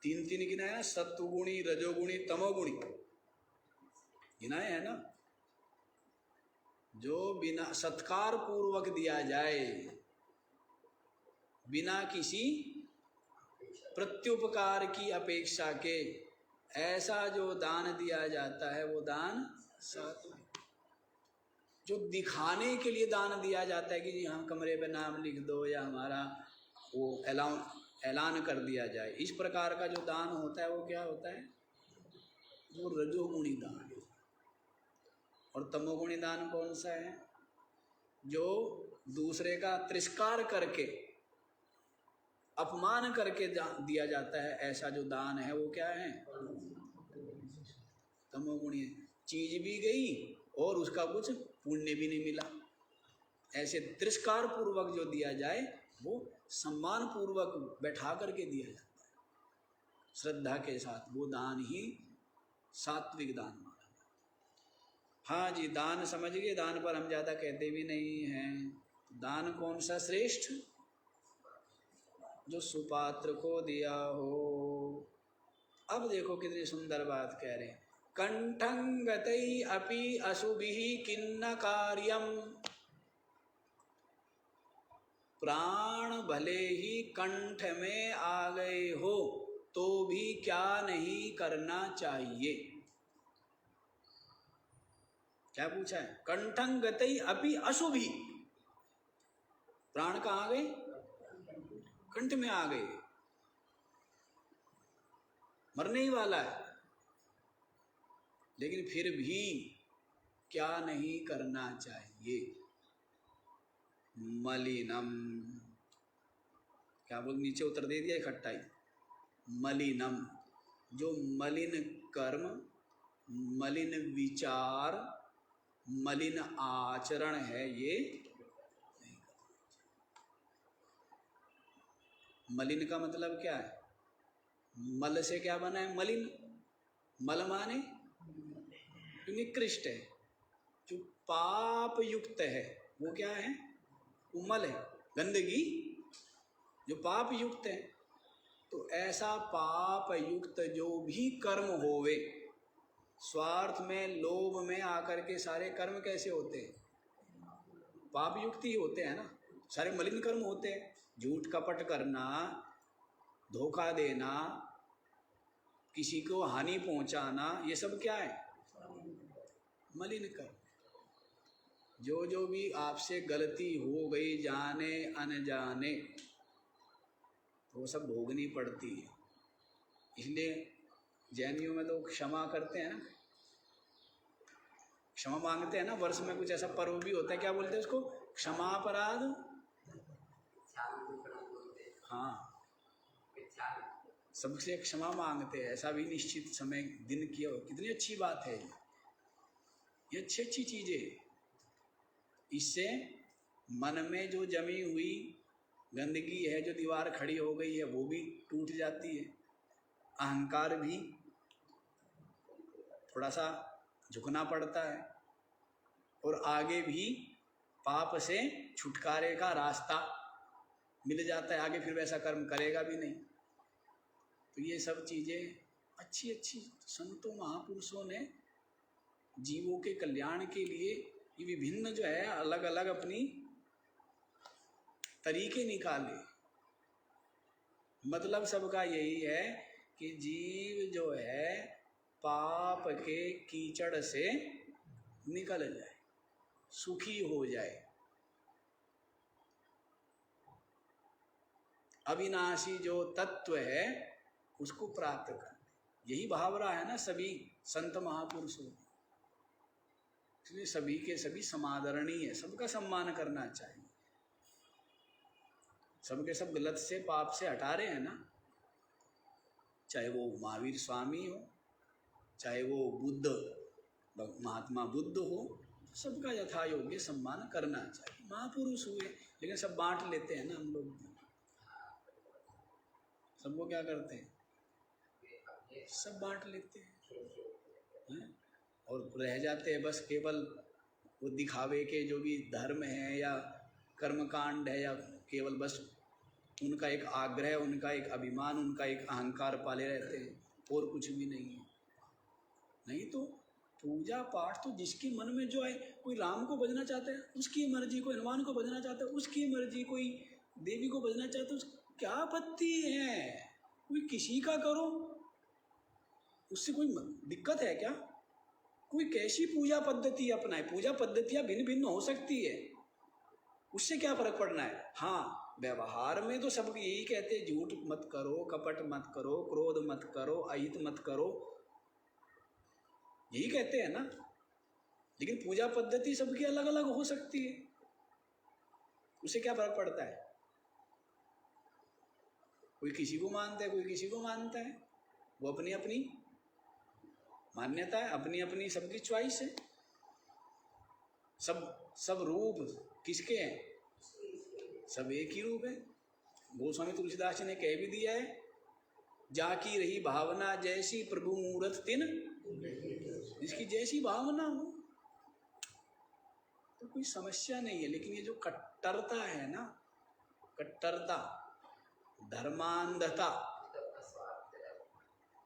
तीन तीन गिनाया है, सत्वगुणी, रजोगुणी, तमोगुणी गिनाया है ना। जो बिना सत्कार पूर्वक दिया जाए, बिना किसी प्रत्युपकार की अपेक्षा के, ऐसा जो दान दिया जाता है वो दान सात्विक। जो दिखाने के लिए दान दिया जाता है कि जी हम कमरे पे नाम लिख दो या हमारा वो ऐलान कर दिया जाए, इस प्रकार का जो दान होता है वो क्या होता है, वो रजोगुणी दान है। और तमोगुणी दान कौन सा है, जो दूसरे का तिरस्कार करके, अपमान करके दिया जाता है, ऐसा जो दान है वो क्या है, तमोगुणी। चीज भी गई और उसका कुछ पुण्य भी नहीं मिला। ऐसे तिरस्कार पूर्वक जो दिया जाए वो सम्मान पूर्वक बैठा करके दिया जाता है, श्रद्धा के साथ, वो दान ही सात्विक दान माना। हाँ जी, दान समझ गए, दान पर हम ज्यादा कहते भी नहीं हैं। दान कौन सा श्रेष्ठ, जो सुपात्र को दिया हो। अब देखो कितनी सुंदर बात कह रहे हैं, कंठं गतै अपि अशुभिः किन्न कार्यम, प्राण भले ही कंठ में आ गए हो तो भी क्या नहीं करना चाहिए। क्या पूछा है, कंठं गतै अपि अशुभिः, प्राण कहाँ गए, कंठ में आ गए, मरने ही वाला है, लेकिन फिर भी क्या नहीं करना चाहिए, मलिनम। क्या बोल, नीचे उतर दे दिया इकट्ठा ही, मलिनम, जो मलिन कर्म, मलिन विचार, मलिन आचरण है, ये नहीं करना। मलिन का मतलब क्या है, मल से क्या बना है, मलिन। मल माने जो निकृष्ट है, जो पाप युक्त है, वो क्या है, वो मल है, गंदगी जो पाप युक्त है। तो ऐसा पाप युक्त जो भी कर्म होवे, स्वार्थ में, लोभ में आकर के सारे कर्म कैसे होते हैं, पाप युक्त ही होते हैं ना, सारे मलिन कर्म होते हैं। झूठ कपट करना, धोखा देना, किसी को हानि पहुंचाना, ये सब क्या है, मलिन कर्म। जो भी आपसे गलती हो गई जाने अनजाने, तो वो सब भोगनी पड़ती है। इसलिए जैनियों में तो क्षमा करते हैं ना, क्षमा मांगते हैं ना, वर्ष में कुछ ऐसा पर्व भी होता है, क्या बोलते हैं उसको, क्षमापराध, हाँ, सबसे क्षमा मांगते हैं, ऐसा भी निश्चित समय दिन किया हो। कितनी अच्छी बात है ये अच्छी अच्छी चीजें। इससे मन में जो जमी हुई गंदगी है, जो दीवार खड़ी हो गई है, वो भी टूट जाती है। अहंकार भी थोड़ा सा झुकना पड़ता है और आगे भी पाप से छुटकारे का रास्ता मिल जाता है, आगे फिर वैसा कर्म करेगा भी नहीं। तो ये सब चीजें अच्छी अच्छी संतों महापुरुषों ने जीवों के कल्याण के लिए ये विभिन्न जो है अलग अलग अपनी तरीके निकाले। मतलब सबका यही है कि जीव जो है पाप के कीचड़ से निकल जाए, सुखी हो जाए, अविनाशी जो तत्व है उसको प्राप्त कर। यही भावना है ना सभी संत महापुरुषों की। इसलिए सभी के सभी समादरणीय है, सबका सम्मान करना चाहिए। सबके सब गलत से पाप से हटा रहे हैं ना, चाहे वो महावीर स्वामी हो, चाहे वो बुद्ध महात्मा बुद्ध हो, सबका यथा योग्य सम्मान करना चाहिए। महापुरुष हुए लेकिन सब बांट लेते हैं ना हम लोग, सबको क्या करते हैं, सब बांट लेते हैं और रह जाते हैं बस केवल वो दिखावे के जो भी धर्म है या कर्मकांड है, या केवल बस उनका एक आग्रह, उनका एक अभिमान, उनका एक अहंकार पाले रहते हैं, और कुछ भी नहीं है। नहीं तो पूजा पाठ तो जिसके मन में जो आए, कोई राम को भजना चाहता है उसकी मर्जी, कोई हनुमान को भजना चाहता है उसकी मर्जी, कोई देवी को भजना चाहता है, क्या आपत्ति है, कोई किसी का करो, उससे कोई दिक्कत है क्या? कोई कैसी पूजा पद्धति अपनाए, पूजा पद्धतियां भिन्न भिन्न हो सकती है, उससे क्या फर्क पड़ना है। हाँ, व्यवहार में तो सब यही कहते हैं, झूठ मत करो, कपट मत करो, क्रोध मत करो, अहित मत करो, यही कहते हैं ना। लेकिन पूजा पद्धति सबकी अलग अलग हो सकती है, उससे क्या फर्क पड़ता है। कोई किसी को मानता है, कोई किसी को मानता है, वो अपनी अपनी मान्यता है, अपनी अपनी सबकी चॉइस है। सब रूप किसके हैं, सब एक ही रूप है। गोस्वामी तुलसीदास जी ने कह भी दिया है, जाकी रही भावना जैसी प्रभु मूरत तिन, जिसकी जैसी भावना हो तो कोई समस्या नहीं है। लेकिन ये जो कट्टरता है ना, कट्टरता, धर्मांधता,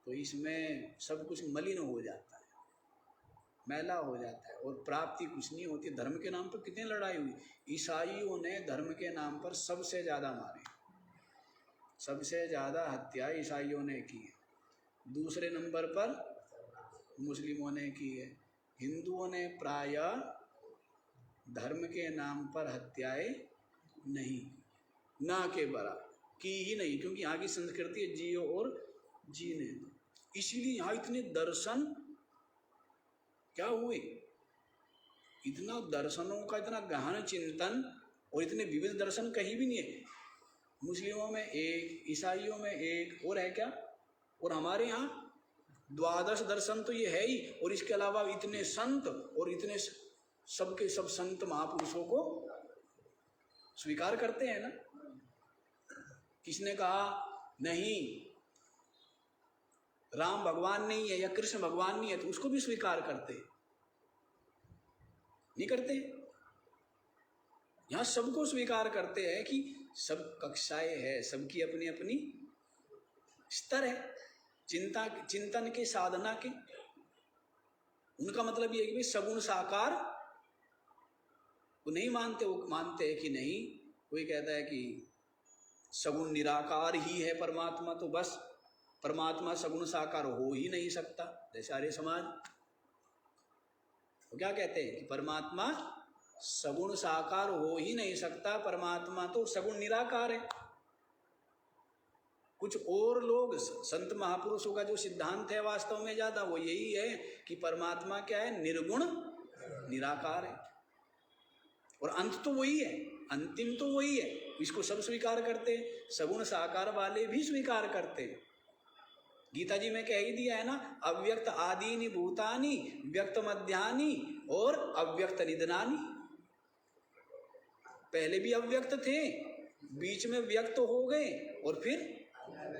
तो इसमें सब कुछ मलिन हो जाता है, मैला हो जाता है और प्राप्ति कुछ नहीं होती। धर्म के नाम पर कितनी लड़ाई हुई, ईसाइयों ने धर्म के नाम पर सबसे ज़्यादा मारे, सबसे ज़्यादा हत्या ईसाइयों ने की है। दूसरे नंबर पर मुस्लिमों ने की है। हिंदुओं ने प्रायः धर्म के नाम पर हत्याएं नहीं, ना के बराबर की ही नहीं, क्योंकि यहाँ की संस्कृति है जियो और जीने दो। इसीलिए यहाँ इतने दर्शन क्या हुए, इतना दर्शनों का इतना गहन चिंतन, और इतने विविध दर्शन कहीं भी नहीं है। मुस्लिमों में एक, ईसाइयों में एक, और है क्या, और हमारे यहाँ 12 दर्शन तो ये है ही, और इसके अलावा इतने संत, और इतने सबके सब संत महापुरुषों को स्वीकार करते हैं ना। किसने कहा नहीं राम भगवान नहीं है या कृष्ण भगवान नहीं है, तो उसको भी स्वीकार करते नहीं, करते। यहां सबको स्वीकार करते हैं कि सब कक्षाएं है, सबकी अपनी अपनी स्तर है चिंतन के, साधना के। उनका मतलब ये है कि सगुण साकार वो नहीं मानते, वो मानते हैं कि नहीं, कोई कहता है कि सगुण निराकार ही है परमात्मा, तो बस परमात्मा सगुण साकार हो ही नहीं सकता। जैसे आर्य समाज वो क्या कहते हैं कि परमात्मा सगुण साकार हो ही नहीं सकता, परमात्मा तो सगुण निराकार है। कुछ और लोग संत महापुरुषों का जो सिद्धांत है वास्तव में ज्यादा वो यही है कि परमात्मा क्या है, निर्गुण निराकार है, और अंत तो वही है, अंतिम तो वही है। इसको सब स्वीकार करते हैं, सगुण साकार वाले भी स्वीकार करते हैं। गीता जी में कह ही दिया है ना, अव्यक्त आदीनि भूतानि व्यक्त मध्यानि और अव्यक्त निधनानि। पहले भी अव्यक्त थे, बीच में व्यक्त हो गए, और फिर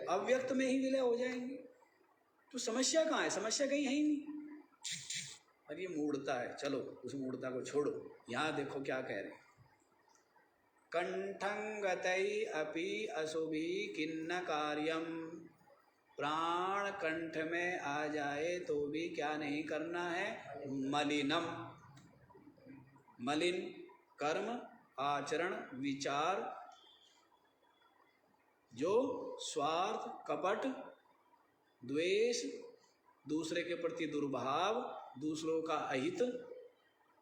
अव्यक्त में ही विलय हो जाएंगे। तो समस्या कहाँ है, समस्या कहीं है ही नहीं। और ये मूढ़ता है, चलो उस मूढ़ता को छोड़ो। यहाँ देखो क्या कह रहे हैं, कंठं गतै अपि अशुभि किन्न कार्यम प्राण कंठ में आ जाए तो भी क्या नहीं करना है, मलिनम, मलिन कर्म आचरण विचार, जो स्वार्थ कपट द्वेष, दूसरे के प्रति दुर्भाव, दूसरों का अहित,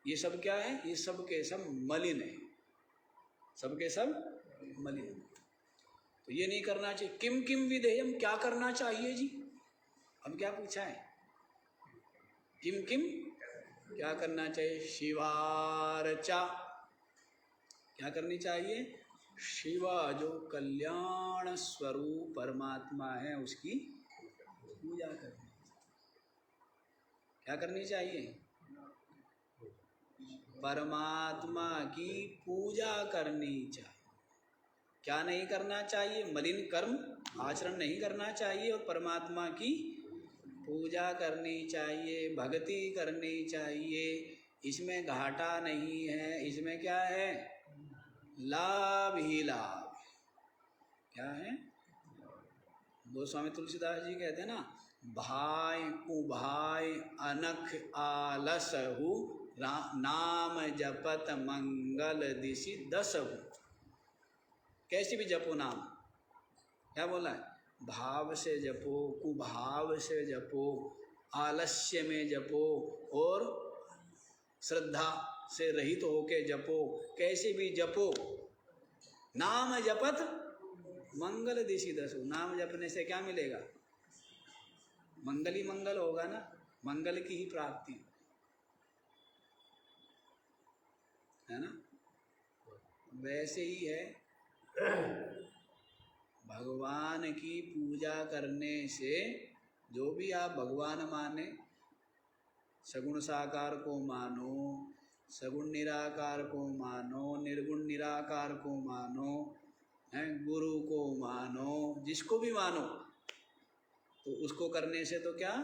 ये सब क्या है, ये सब के सब मलिन है, सब के सब मलिन है। तो ये नहीं करना चाहिए। किम किम विधेयम, क्या करना चाहिए जी, अब क्या पूछा है, किम किम क्या करना चाहिए, शिवार्चा, क्या करनी चाहिए, शिवा जो कल्याण स्वरूप परमात्मा है उसकी पूजा करनी, क्या करनी चाहिए, परमात्मा की पूजा करनी चाहिए। क्या नहीं करना चाहिए, मलिन कर्म आचरण नहीं करना चाहिए और परमात्मा की पूजा करनी चाहिए, भक्ति करनी चाहिए। इसमें घाटा नहीं है, इसमें क्या है, लाभ ही लाभ। क्या है, गोस्वामी तुलसीदास जी कहते हैं ना, भाई उभाई अनख आलसहु, नाम जपत मंगल दिशि दसहु। कैसे भी जपो नाम, क्या बोला है, भाव से जपो, कुभाव से जपो, आलस्य में जपो और श्रद्धा से रहित होके जपो, कैसे भी जपो। नाम जपत मंगल दिशि दसो, नाम जपने से क्या मिलेगा, मंगल ही मंगल होगा ना, मंगल की ही प्राप्ति है ना। वैसे ही है, भगवान की पूजा करने से, जो भी आप भगवान माने, सगुण साकार को मानो, सगुण निराकार को मानो, निर्गुण निराकार को मानो, हैं गुरु को मानो, जिसको भी मानो, तो उसको करने से तो क्या,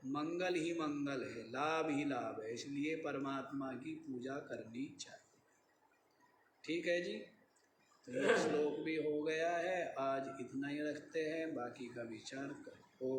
मंगल ही मंगल है, लाभ ही लाभ है। इसलिए परमात्मा की पूजा करनी चाहिए। ठीक है जी, तो ये श्लोक भी हो गया है, आज इतना ही रखते हैं, बाकी का विचार करो।